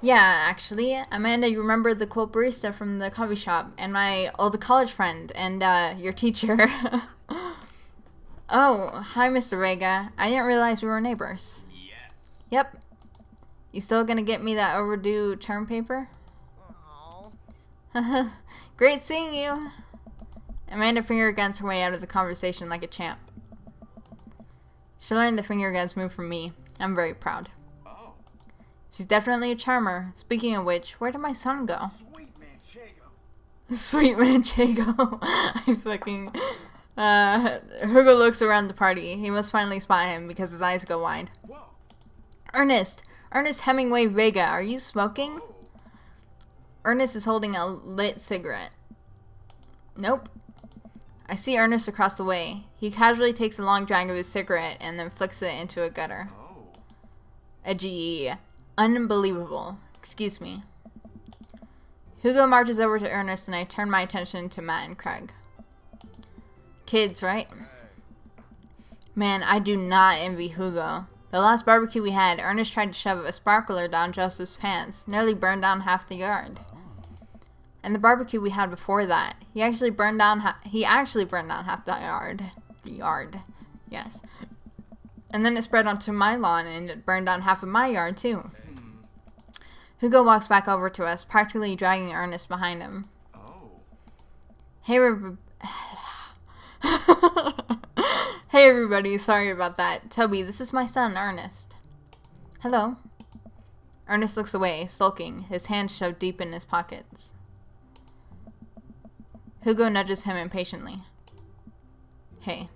Yeah, actually, Amanda, you remember the cool barista from the coffee shop, and my old college friend, and your teacher. Oh, hi, Mr. Vega. I didn't realize we were neighbors. Yes. Yep. You still gonna get me that overdue term paper? Aww. Great seeing you. Amanda finger guns her way out of the conversation like a champ. She learned the finger guns move from me. I'm very proud. She's definitely a charmer. Speaking of which, where did my son go? Sweet Manchego. Sweet Manchego. I fucking... Hugo looks around the party. He must finally spot him because his eyes go wide. Whoa. Ernest Hemingway Vega, are you smoking? Ernest is holding a lit cigarette. Nope. I see Ernest across the way. He casually takes a long drag of his cigarette and then flicks it into a gutter. Oh. Edgy. Unbelievable. Excuse me. Hugo marches over to Ernest and I turn my attention to Matt and Craig. Kids, right? Man, I do not envy Hugo. The last barbecue we had, Ernest tried to shove a sparkler down Joseph's pants, nearly burned down half the yard. And the barbecue we had before that, he actually burned down half the yard. The yard. Yes. And then it spread onto my lawn and it burned down half of my yard too. Hugo walks back over to us, practically dragging Ernest behind him. Oh. Hey, Hey everybody, sorry about that. Toby, this is my son, Ernest. Hello. Ernest looks away, sulking, his hands shoved deep in his pockets. Hugo nudges him impatiently. Hey.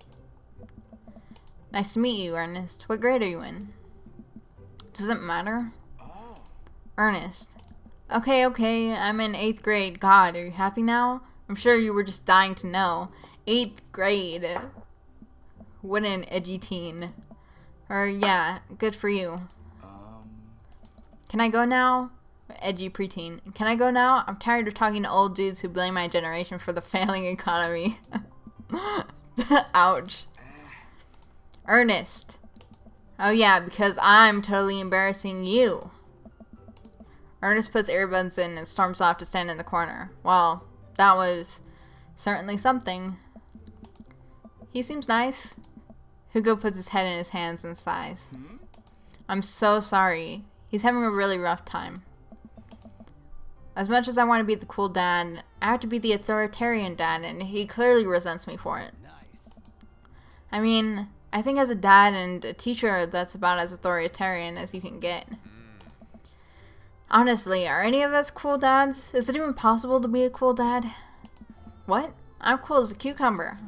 Nice to meet you, Ernest. What grade are you in? Does it matter? Oh. Ernest. Okay, I'm in 8th grade. God, are you happy now? I'm sure you were just dying to know. 8th grade. What an edgy teen. Or, yeah, good for you. Can I go now? Edgy preteen. Can I go now? I'm tired of talking to old dudes who blame my generation for the failing economy. Ouch. Ernest. Oh yeah, because I'm totally embarrassing you. Ernest puts earbuds in and storms off to stand in the corner. Well, that was certainly something. He seems nice. Hugo puts his head in his hands and sighs. I'm so sorry. He's having a really rough time. As much as I want to be the cool dad, I have to be the authoritarian dad, and he clearly resents me for it. Nice. I mean, I think as a dad and a teacher, that's about as authoritarian as you can get. Honestly, are any of us cool dads? Is it even possible to be a cool dad? What? I'm cool as a cucumber.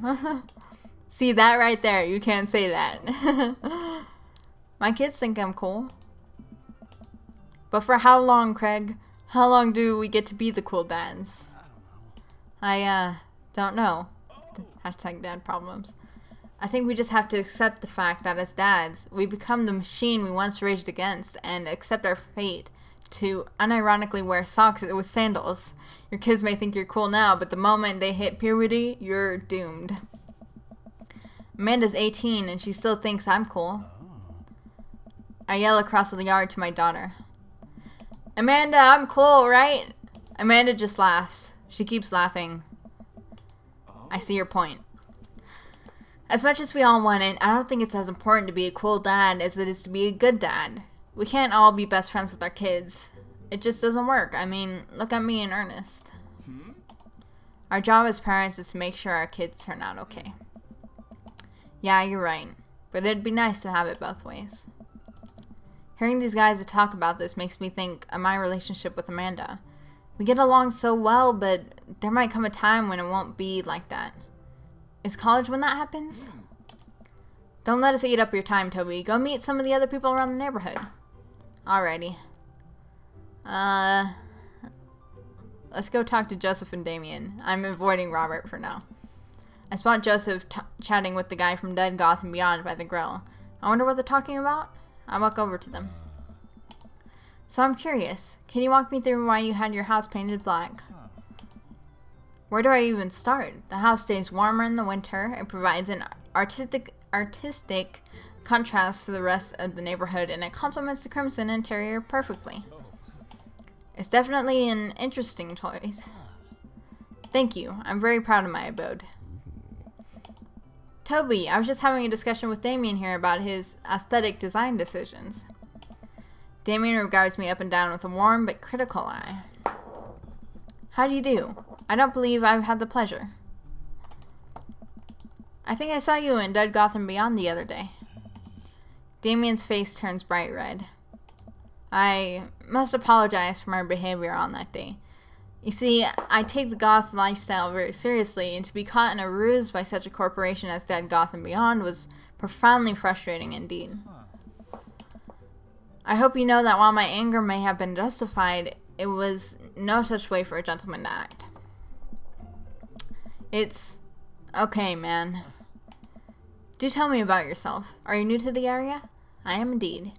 See that right there? You can't say that. My kids think I'm cool. But for how long, Craig? How long do we get to be the cool dads? I don't know. Hashtag dad problems. I think we just have to accept the fact that as dads, we become the machine we once raged against and accept our fate to unironically wear socks with sandals. Your kids may think you're cool now, but the moment they hit puberty, you're doomed. Amanda's 18 and she still thinks I'm cool. I yell across the yard to my daughter. Amanda, I'm cool, right? Amanda just laughs. She keeps laughing. I see your point. As much as we all want it, I don't think it's as important to be a cool dad as it is to be a good dad. We can't all be best friends with our kids. It just doesn't work. I mean, look at me and Ernest. Our job as parents is to make sure our kids turn out okay. Yeah, you're right. But it'd be nice to have it both ways. Hearing these guys talk about this makes me think of my relationship with Amanda. We get along so well, but there might come a time when it won't be like that. Is college when that happens? Don't let us eat up your time, Toby. Go meet some of the other people around the neighborhood. Alrighty. Let's go talk to Joseph and Damien. I'm avoiding Robert for now. I spot Joseph chatting with the guy from Dead Goth and Beyond by the grill. I wonder what they're talking about? I walk over to them. So I'm curious. Can you walk me through why you had your house painted black? Where do I even start? The house stays warmer in the winter. It provides an artistic contrast to the rest of the neighborhood, and it complements the crimson interior perfectly. It's definitely an interesting choice. Thank you. I'm very proud of my abode. Toby, I was just having a discussion with Damien here about his aesthetic design decisions. Damien regards me up and down with a warm but critical eye. How do you do? I don't believe I've had the pleasure. I think I saw you in Dead Gotham Beyond the other day. Damien's face turns bright red. I must apologize for my behavior on that day. You see, I take the goth lifestyle very seriously, and to be caught in a ruse by such a corporation as Dead Gotham Beyond was profoundly frustrating indeed. I hope you know that while my anger may have been justified, it was no such way for a gentleman to act. It's okay, man. Do tell me about yourself. Are you new to the area? I am indeed.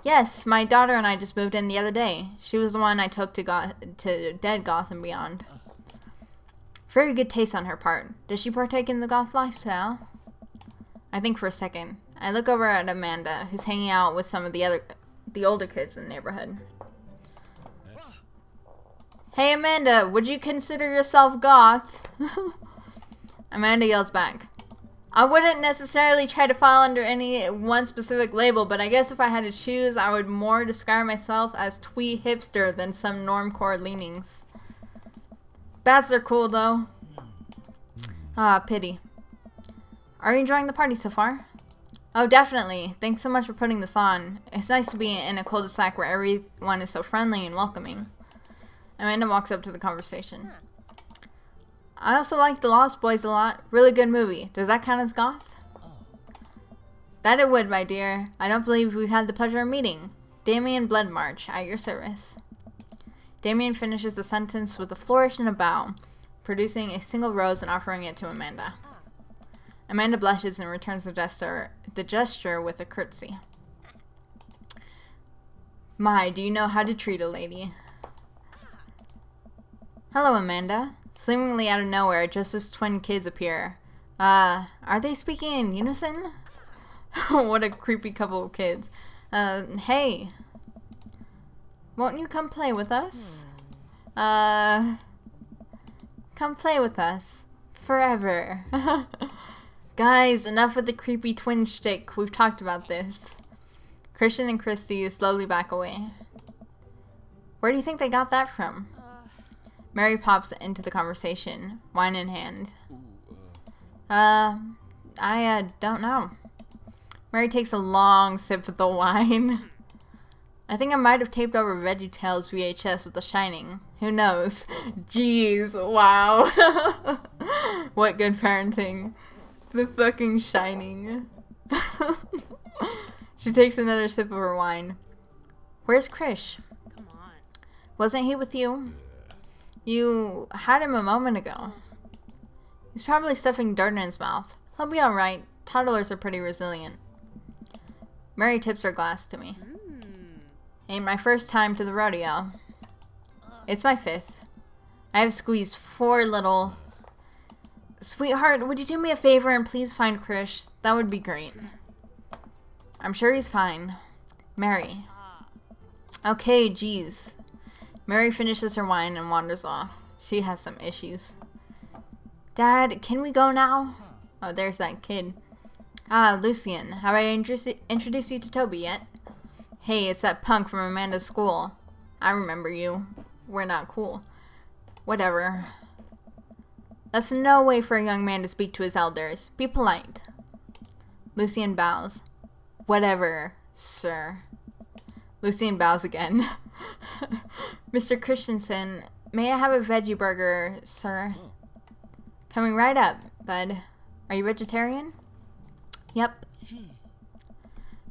Yes, my daughter and I just moved in the other day. She was the one I took to Dead Goth and Beyond. Very good taste on her part. Does she partake in the goth lifestyle? I think for a second. I look over at Amanda, who's hanging out with some of the older kids in the neighborhood. Hey Amanda, would you consider yourself goth? Amanda yells back. I wouldn't necessarily try to fall under any one specific label, but I guess if I had to choose, I would more describe myself as twee hipster than some normcore leanings. Bats are cool though. Ah, pity. Are you enjoying the party so far? Oh, definitely. Thanks so much for putting this on. It's nice to be in a cul-de-sac where everyone is so friendly and welcoming. Amanda walks up to the conversation. I also like The Lost Boys a lot. Really good movie. Does that count as goth? That it would, my dear. I don't believe we've had the pleasure of meeting. Damien Bloodmarch, at your service. Damien finishes the sentence with a flourish and a bow, producing a single rose and offering it to Amanda. Amanda blushes and returns the gesture with a curtsy. My, do you know how to treat a lady? Hello, Amanda. Seemingly out of nowhere, Joseph's twin kids appear. Are they speaking in unison? What a creepy couple of kids. Hey. Won't you come play with us? Come play with us. Forever. Guys, enough with the creepy twin shtick. We've talked about this. Christian and Christy slowly back away. Where do you think they got that from? Mary pops into the conversation, wine in hand. I don't know. Mary takes a long sip of the wine. I think I might have taped over VeggieTales VHS with The Shining. Who knows? Jeez, wow. What good parenting. The fucking Shining. She takes another sip of her wine. Where's Krish? Come on. Wasn't he with you? You had him a moment ago. He's probably stuffing dirt in his mouth. He'll be alright. Toddlers are pretty resilient. Mary tips her glass to me. Ain't my first time to the rodeo. It's my 5th. I have squeezed 4 little... Sweetheart, would you do me a favor and please find Krish? That would be great. I'm sure he's fine. Mary. Okay, geez. Mary finishes her wine and wanders off. She has some issues. Dad, can we go now? Oh, there's that kid. Ah, Lucian. Have I introduced you to Toby yet? Hey, it's that punk from Amanda's school. I remember you. We're not cool. Whatever. That's no way for a young man to speak to his elders. Be polite. Lucian bows. Whatever, sir. Lucian bows again. Mr. Christensen, may I have a veggie burger, sir? Coming right up, bud. Are you vegetarian? Yep.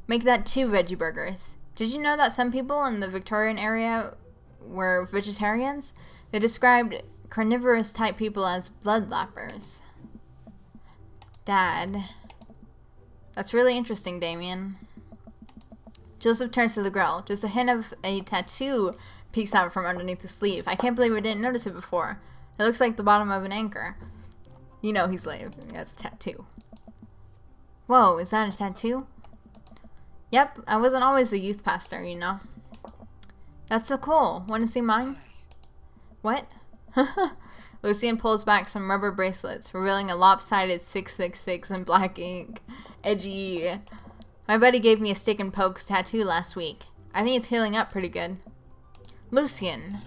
Make that 2 veggie burgers. Did you know that some people in the Victorian area were vegetarians? They described carnivorous type people as bloodlappers. Dad. That's really interesting, Damien. Joseph turns to the grill. Just a hint of a tattoo peeks out from underneath the sleeve. I can't believe I didn't notice it before. It looks like the bottom of an anchor. You know he's lame. That's a tattoo. Whoa, is that a tattoo? Yep, I wasn't always a youth pastor, you know. That's so cool. Want to see mine? What? Lucian pulls back some rubber bracelets, revealing a lopsided 666 in black ink. Edgy. My buddy gave me a stick and poke tattoo last week. I think it's healing up pretty good. Lucian.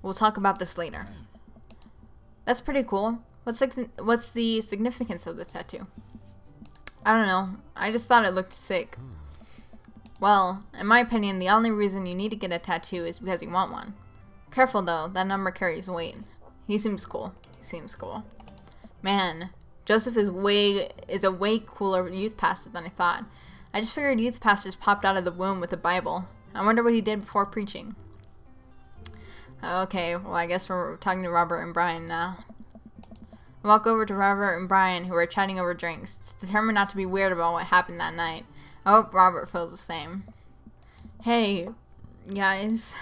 We'll talk about this later. That's pretty cool. What's the significance of the tattoo? I don't know. I just thought it looked sick. Well, in my opinion, the only reason you need to get a tattoo is because you want one. Careful though, that number carries weight. He seems cool. Man, Joseph is a way cooler youth pastor than I thought. I just figured youth pastors popped out of the womb with a Bible. I wonder what he did before preaching. Okay, well I guess we're talking to Robert and Brian now. I walk over to Robert and Brian, who are chatting over drinks, determined not to be weird about what happened that night. I hope Robert feels the same. Hey, guys.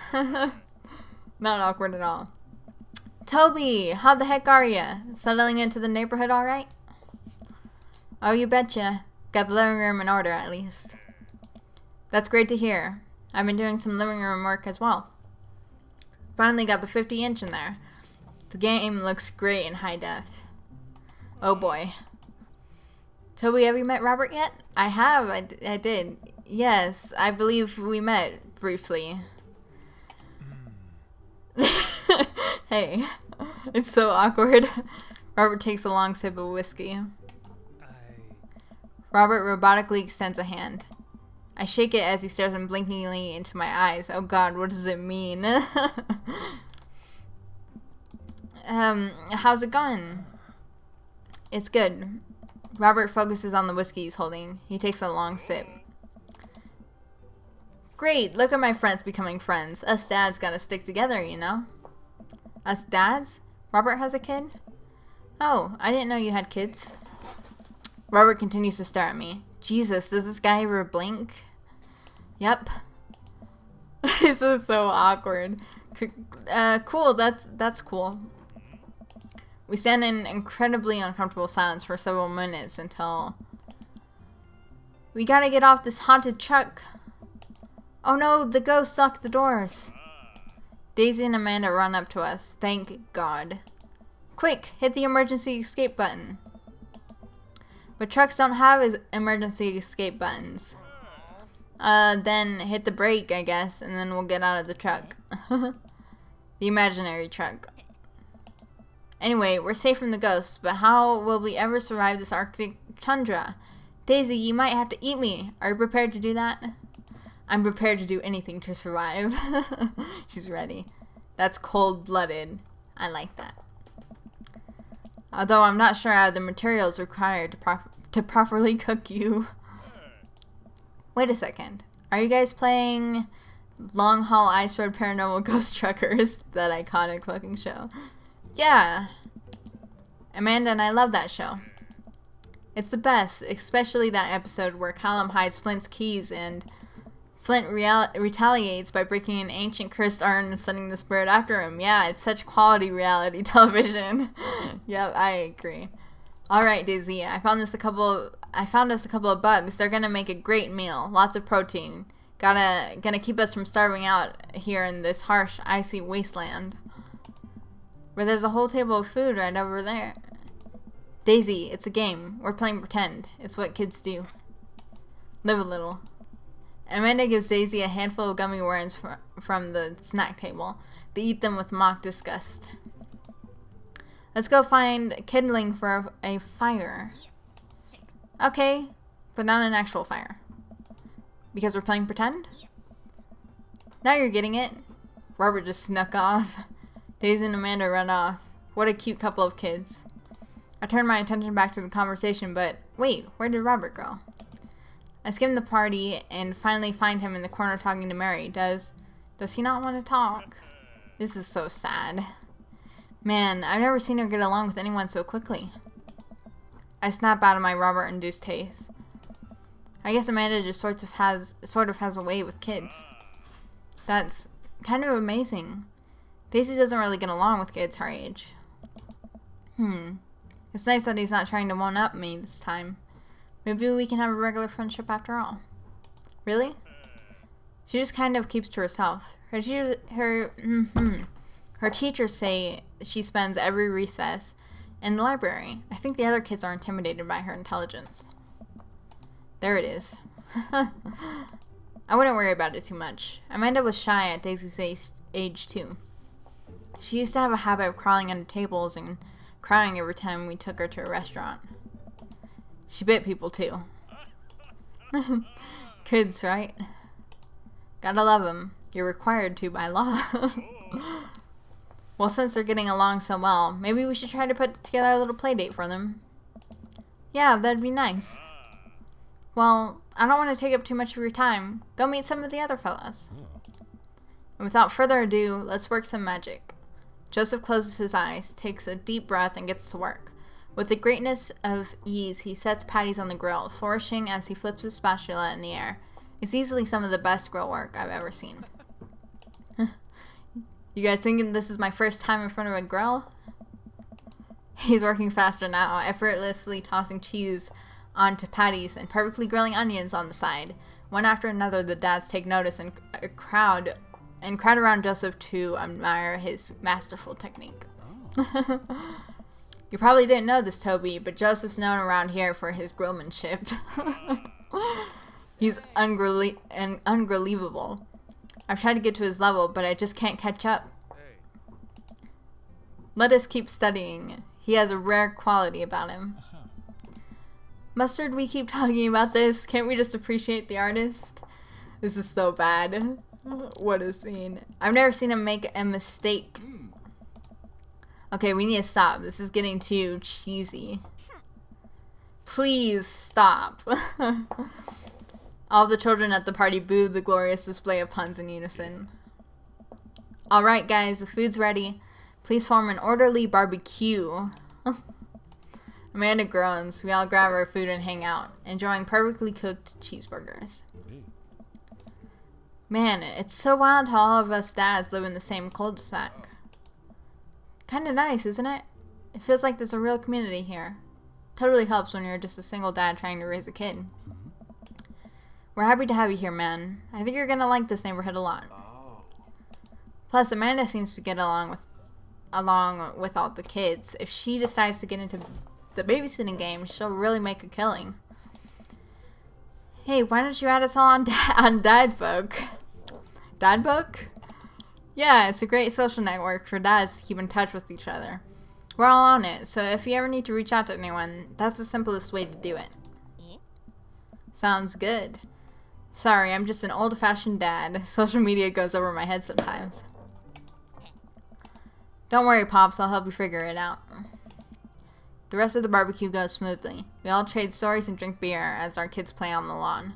Not awkward at all. Toby, how the heck are ya? Settling into the neighborhood alright? Oh, you betcha. Got the living room in order, at least. That's great to hear. I've been doing some living room work as well. Finally got the 50-inch in there. The game looks great in high def. Oh boy. Toby, have you met Robert yet? I have. I did. Yes, I believe we met briefly. Hey, it's so awkward. Robert takes a long sip of whiskey. Robert robotically extends a hand. I shake it as he stares unblinkingly into my eyes. Oh god, what does it mean? How's it going? It's good. Robert focuses on the whiskey he's holding. He takes a long sip. Great, look at my friends becoming friends. Us dads gotta stick together, you know? Us dads? Robert has a kid? Oh, I didn't know you had kids. Robert continues to stare at me. Jesus, does this guy ever blink? Yep. This is so awkward. Cool, that's cool. We stand in incredibly uncomfortable silence for several minutes until... We gotta get off this haunted truck. Oh no, the ghost locked the doors. Daisy and Amanda run up to us. Thank God. Quick, hit the emergency escape button. But trucks don't have emergency escape buttons. Then hit the brake, I guess, and then we'll get out of the truck. The imaginary truck. Anyway, we're safe from the ghosts, but how will we ever survive this Arctic tundra? Daisy, you might have to eat me. Are you prepared to do that? I'm prepared to do anything to survive. She's ready. That's cold-blooded. I like that. Although I'm not sure I have the materials required to properly cook you. Wait a second. Are you guys playing Long Haul Ice Road Paranormal Ghost Truckers? That iconic fucking show. Yeah. Amanda and I love that show. It's the best, especially that episode where Callum hides Flint's keys and Flint retaliates by breaking an ancient cursed urn and sending the spirit after him. Yeah, it's such quality reality television. Yep, I agree. All right, Daisy, I found us a couple of bugs. They're gonna make a great meal. Lots of protein. Gonna keep us from starving out here in this harsh, icy wasteland. Where there's a whole table of food right over there. Daisy, it's a game. We're playing pretend. It's what kids do. Live a little. Amanda gives Daisy a handful of gummy worms from the snack table. They eat them with mock disgust. Let's go find kindling for a fire. Okay, but not an actual fire. Because we're playing pretend? Now you're getting it. Robert just snuck off. Daisy and Amanda run off. What a cute couple of kids. I turned my attention back to the conversation, but wait, where did Robert go? I skim the party and finally find him in the corner talking to Mary. Does he not want to talk? This is so sad. Man, I've never seen her get along with anyone so quickly. I snap out of my Robert-induced haze. I guess Amanda just sort of has a way with kids. That's kind of amazing. Daisy doesn't really get along with kids her age. It's nice that he's not trying to one-up me this time. Maybe we can have a regular friendship after all. Really? She just kind of keeps to herself. Her teachers say she spends every recess in the library. I think the other kids are intimidated by her intelligence. There it is. I wouldn't worry about it too much. Amanda was shy at Daisy's age too. She used to have a habit of crawling under tables and crying every time we took her to a restaurant. She bit people too. Kids, right? Gotta love them. You're required to by law. Well, since they're getting along so well, maybe we should try to put together a little play date for them. Yeah, that'd be nice. Well, I don't want to take up too much of your time. Go meet some of the other fellows. And without further ado, let's work some magic. Joseph closes his eyes, takes a deep breath, and gets to work. With the greatness of ease, he sets patties on the grill, flourishing as he flips his spatula in the air. It's easily some of the best grill work I've ever seen. You guys thinking this is my first time in front of a grill? He's working faster now, effortlessly tossing cheese onto patties and perfectly grilling onions on the side. One after another, the dads take notice and crowd around Joseph to admire his masterful technique. You probably didn't know this, Toby, but Joseph's known around here for his grillmanship. He's unbelievable. I've tried to get to his level, but I just can't catch up. Let us keep studying. He has a rare quality about him. Mustard, we keep talking about this. Can't we just appreciate the artist? This is so bad. What a scene. I've never seen him make a mistake. Okay, we need to stop. This is getting too cheesy. Please stop. All the children at the party booed the glorious display of puns in unison. Alright guys, the food's ready. Please form an orderly barbecue. Amanda groans. We all grab our food and hang out, enjoying perfectly cooked cheeseburgers. Man, it's so wild how all of us dads live in the same cul-de-sac. Kinda nice, isn't it? It feels like there's a real community here. Totally helps when you're just a single dad trying to raise a kid. We're happy to have you here, man. I think you're gonna like this neighborhood a lot. Plus, Amanda seems to get along with all the kids. If she decides to get into the babysitting game, she'll really make a killing. Hey, why don't you add us all on Dadbook? Dadbook? Yeah, it's a great social network for dads to keep in touch with each other. We're all on it, so if you ever need to reach out to anyone, that's the simplest way to do it. Sounds good. Sorry, I'm just an old-fashioned dad. Social media goes over my head sometimes. Don't worry, Pops, I'll help you figure it out. The rest of the barbecue goes smoothly. We all trade stories and drink beer as our kids play on the lawn.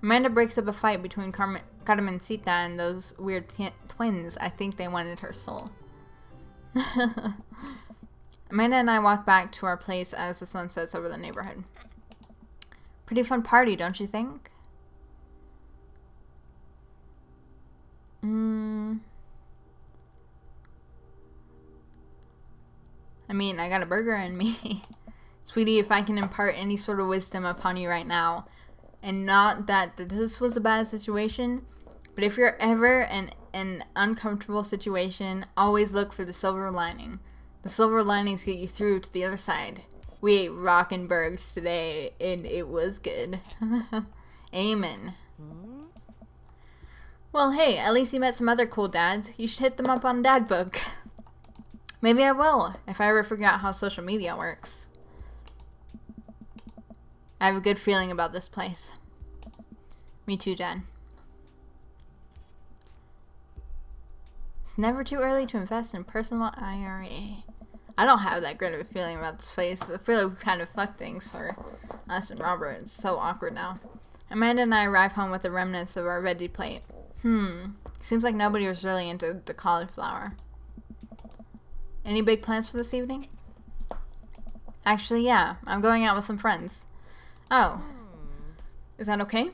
Amanda breaks up a fight between Carmencita and those weird twins. I think they wanted her soul. Amanda and I walk back to our place as the sun sets over the neighborhood. Pretty fun party, don't you think? I mean, I got a burger in me. Sweetie, if I can impart any sort of wisdom upon you right now, and not that this was a bad situation, but if you're ever in an uncomfortable situation, always look for the silver lining. The silver linings get you through to the other side. We ate Rockenbergs today, and it was good. Amen. Well, hey, at least you met some other cool dads. You should hit them up on Dad Book. Maybe I will, if I ever figure out how social media works. I have a good feeling about this place. Me too, Dad. It's never too early to invest in personal IRA. I don't have that great of a feeling about this place. I feel like we kind of fucked things for us and Robert. It's so awkward now. Amanda and I arrive home with the remnants of our veggie plate. Seems like nobody was really into the cauliflower. Any big plans for this evening? Actually, yeah. I'm going out with some friends. Oh. Is that okay?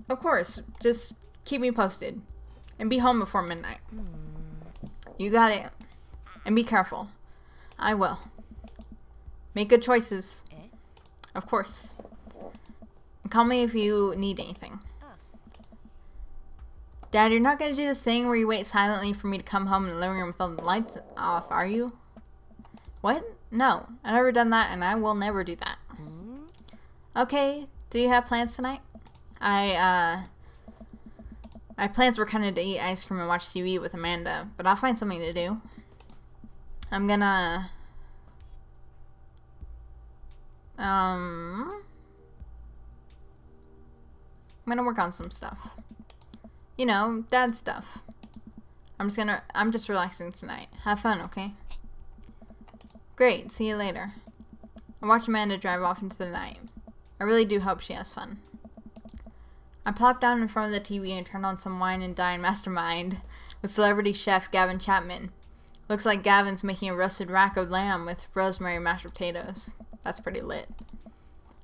Of course. Just keep me posted. And be home before midnight. You got it. And be careful. I will. Make good choices. Of course. And call me if you need anything. Dad, you're not going to do the thing where you wait silently for me to come home in the living room with all the lights off, are you? What? No. I've never done that, and I will never do that. Okay. Do you have plans tonight? My plans were kind of to eat ice cream and watch TV with Amanda, but I'll find something to do. I'm gonna work on some stuff. You know, dad stuff. I'm just relaxing tonight. Have fun, okay? Great, see you later. I watch Amanda drive off into the night. I really do hope she has fun. I plopped down in front of the TV and turned on some Wine and Dine Mastermind with celebrity chef Gavin Chapman. Looks like Gavin's making a roasted rack of lamb with rosemary mashed potatoes. That's pretty lit.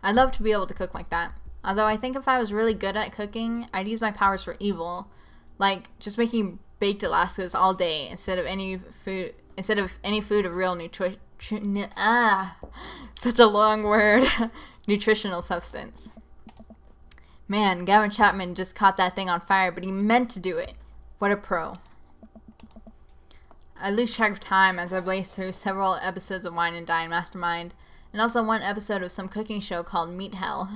I'd love to be able to cook like that. Although I think if I was really good at cooking, I'd use my powers for evil. Like, just making baked Alaskas all day instead of any food of real such a long word. Nutritional substance. Man, Gavin Chapman just caught that thing on fire, but he meant to do it. What a pro. I lose track of time as I blaze through several episodes of Wine and Dine Mastermind, and also one episode of some cooking show called Meat Hell.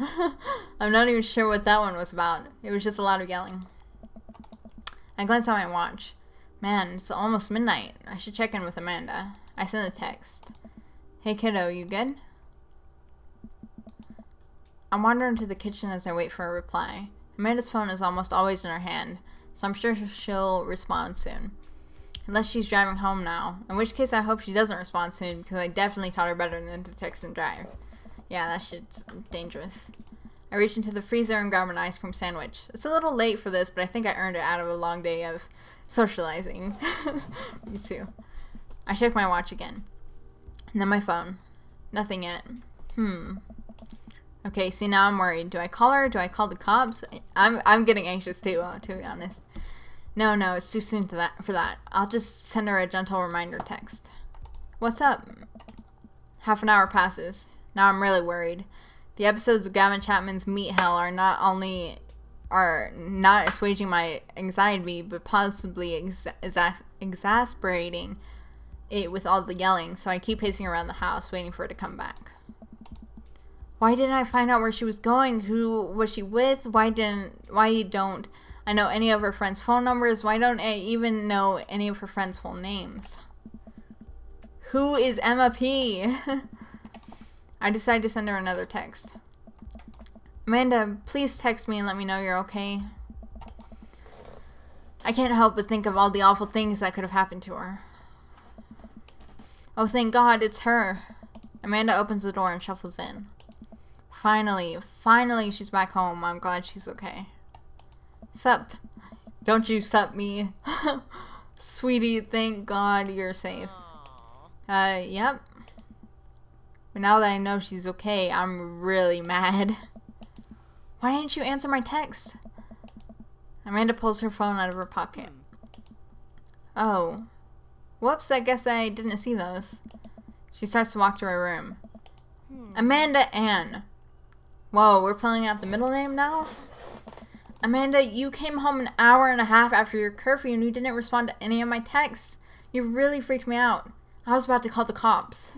I'm not even sure what that one was about. It was just a lot of yelling. I glance at my watch. Man, it's almost midnight. I should check in with Amanda. I send a text. Hey kiddo, you good? I wander into the kitchen as I wait for a reply. Amanda's phone is almost always in her hand, so I'm sure she'll respond soon. Unless she's driving home now, in which case I hope she doesn't respond soon because I definitely taught her better than to text and drive. Yeah, that shit's dangerous. I reach into the freezer and grab an ice cream sandwich. It's a little late for this, but I think I earned it out of a long day of socializing. Me too. I check my watch again. And then my phone. Nothing yet. Okay, see, now I'm worried. Do I call her? Do I call the cops? I'm getting anxious too, to be honest. No, it's too soon for that. I'll just send her a gentle reminder text. What's up? Half an hour passes. Now I'm really worried. The episodes of Gavin Chapman's Meat Hell are not assuaging my anxiety, but possibly exasperating it with all the yelling, so I keep pacing around the house, waiting for her to come back. Why didn't I find out where she was going? Who was she with? Why don't I know any of her friends' phone numbers? Why don't I even know any of her friends' full names? Who is Emma P? I decide to send her another text. Amanda, please text me and let me know you're okay. I can't help but think of all the awful things that could have happened to her. Oh, thank God, it's her. Amanda opens the door and shuffles in. Finally, she's back home. I'm glad she's okay. Sup? Don't you sup me. Sweetie, thank God you're safe. Yep. But now that I know she's okay, I'm really mad. Why didn't you answer my text? Amanda pulls her phone out of her pocket. Oh. Whoops, I guess I didn't see those. She starts to walk to her room. Amanda Ann. Whoa, we're pulling out the middle name now? Amanda, you came home an hour and a half after your curfew and you didn't respond to any of my texts. You really freaked me out. I was about to call the cops.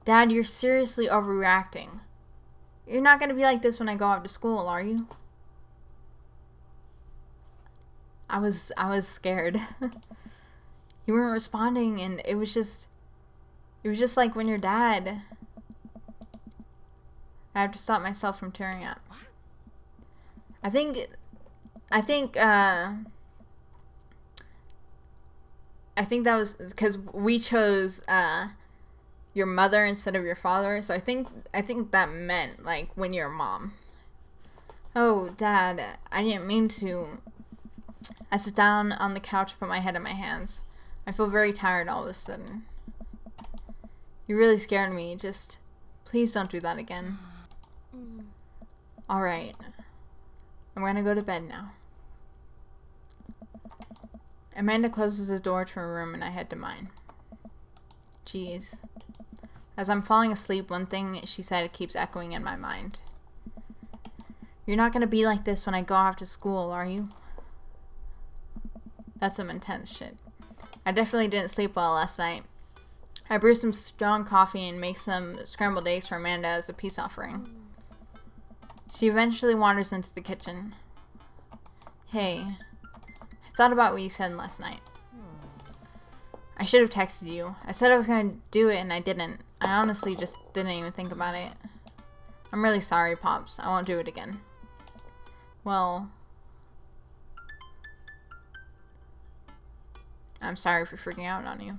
Dad, you're seriously overreacting. You're not going to be like this when I go out to school, are you? I was scared. You weren't responding, and it was just like when your dad. I have to stop myself from tearing up. I think that was because we chose your mother instead of your father, so I think that meant like when you're a mom. Oh, Dad, I didn't mean to. I sit down on the couch, put my head in my hands. I feel very tired all of a sudden. You really scared me. Just, please don't do that again. Alright. I'm gonna go to bed now. Amanda closes the door to her room and I head to mine. Jeez. As I'm falling asleep, one thing she said keeps echoing in my mind. You're not gonna be like this when I go off to school, are you? That's some intense shit. I definitely didn't sleep well last night. I brew some strong coffee and make some scrambled eggs for Amanda as a peace offering. She eventually wanders into the kitchen. Hey, I thought about what you said last night. I should have texted you. I said I was going to do it and I didn't. I honestly just didn't even think about it. I'm really sorry, Pops. I won't do it again. Well, I'm sorry for freaking out on you.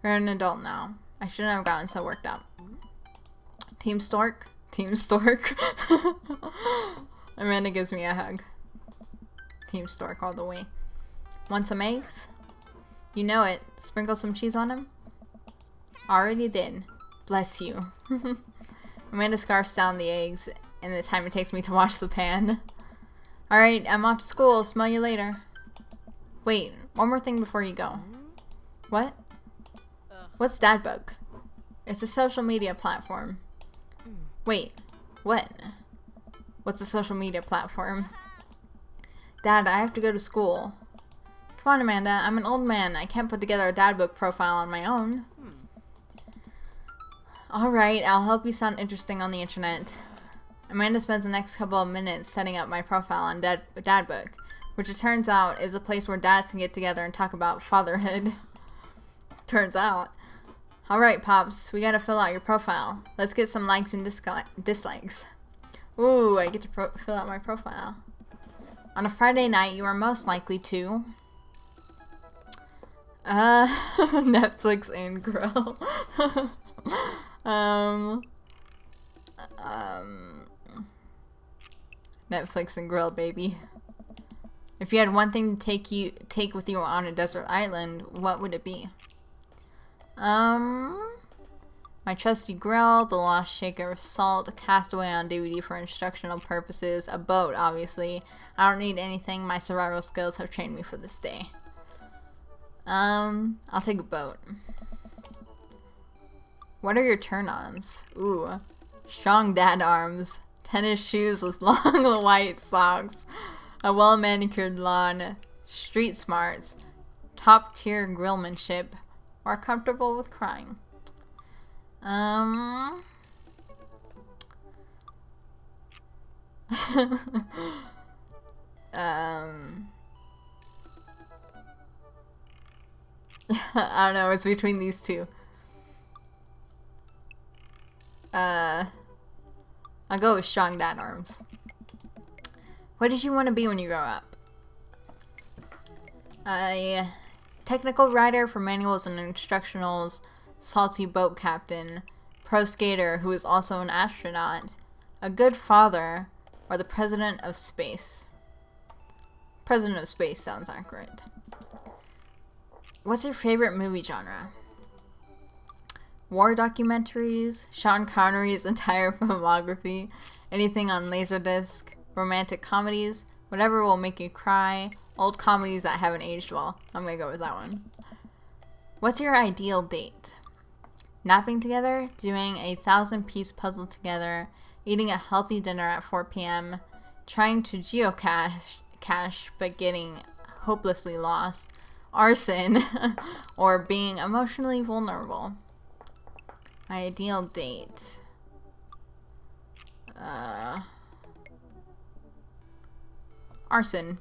You're an adult now. I shouldn't have gotten so worked up. Team Stork? Team Stork? Amanda gives me a hug. Team Stork all the way. Want some eggs? You know it. Sprinkle some cheese on them? Already did. Bless you. Amanda scarfs down the eggs and the time it takes me to wash the pan. Alright, I'm off to school. Smell you later. Wait, one more thing before you go. What? What's Dadbug? It's a social media platform. Wait, what? What's a social media platform? Dad, I have to go to school. Come on, Amanda. I'm an old man. I can't put together a Dadbook profile on my own. Alright, I'll help you sound interesting on the internet. Amanda spends the next couple of minutes setting up my profile on Dadbook, which it turns out is a place where dads can get together and talk about fatherhood. Turns out. Alright, Pops, we gotta fill out your profile. Let's get some likes and dislikes. Ooh, I get to fill out my profile. On a Friday night, you are most likely to... Netflix and grill. Netflix and grill, baby. If you had one thing to take with you on a desert island, what would it be? My trusty grill, the lost shaker of salt, Castaway on DVD for instructional purposes, a boat, obviously. I don't need anything. My survival skills have trained me for this day. I'll take a boat. What are your turn-ons? Ooh. Strong dad arms. Tennis shoes with long white socks. A well-manicured lawn. Street smarts. Top-tier grillmanship. Or comfortable with crying. I don't know, it's between these two. I'll go with strong dad arms. What did you want to be when you grow up? A technical writer for manuals and instructionals, salty boat captain, pro skater who is also an astronaut, a good father, or the president of space. President of space sounds accurate. What's your favorite movie genre? War documentaries, Sean Connery's entire filmography, anything on Laserdisc, romantic comedies, Whatever will make you cry. Old comedies that haven't aged well. I'm gonna go with that one. What's your ideal date? Napping together, doing a 1,000-piece puzzle together, eating a healthy dinner at 4 p.m., trying to geocache but getting hopelessly lost, arson, or being emotionally vulnerable. My ideal date. Arson.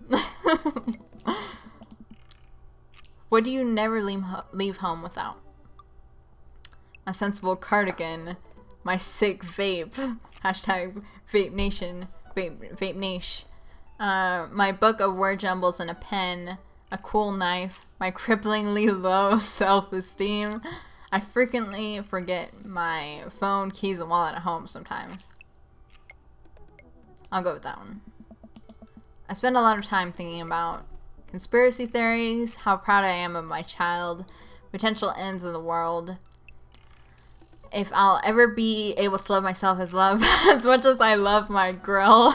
What do you never leave home without? A sensible cardigan, my sick vape, hashtag vape nation, vape niche, my book of word jumbles and a pen, a cool knife, my cripplingly low self-esteem. I frequently forget my phone, keys, and wallet at home sometimes. I'll go with that one. I spend a lot of time thinking about conspiracy theories, how proud I am of my child, potential ends of the world, if I'll ever be able to love myself as much as I love my grill,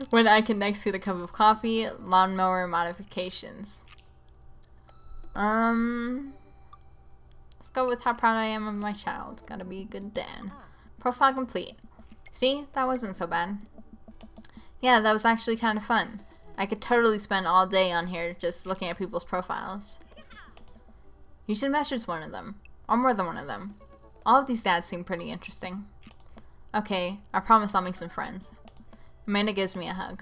when I can next get a cup of coffee, lawnmower modifications. Let's go with how proud I am of my child. Gotta be a good dad. Profile complete. See, that wasn't so bad. Yeah, that was actually kind of fun. I could totally spend all day on here just looking at people's profiles. You should message one of them, or more than one of them. All of these dads seem pretty interesting. Okay, I promise I'll make some friends. Amanda gives me a hug.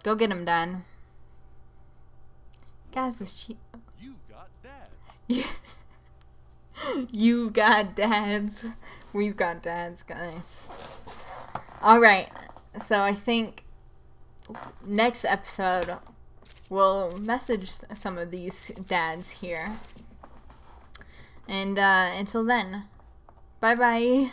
Go get him, Dad. Guys, this cheap. You've got dads. You got dads. We've got dads, guys. Alright, so I think next episode we'll message some of these dads here. And until then, bye-bye.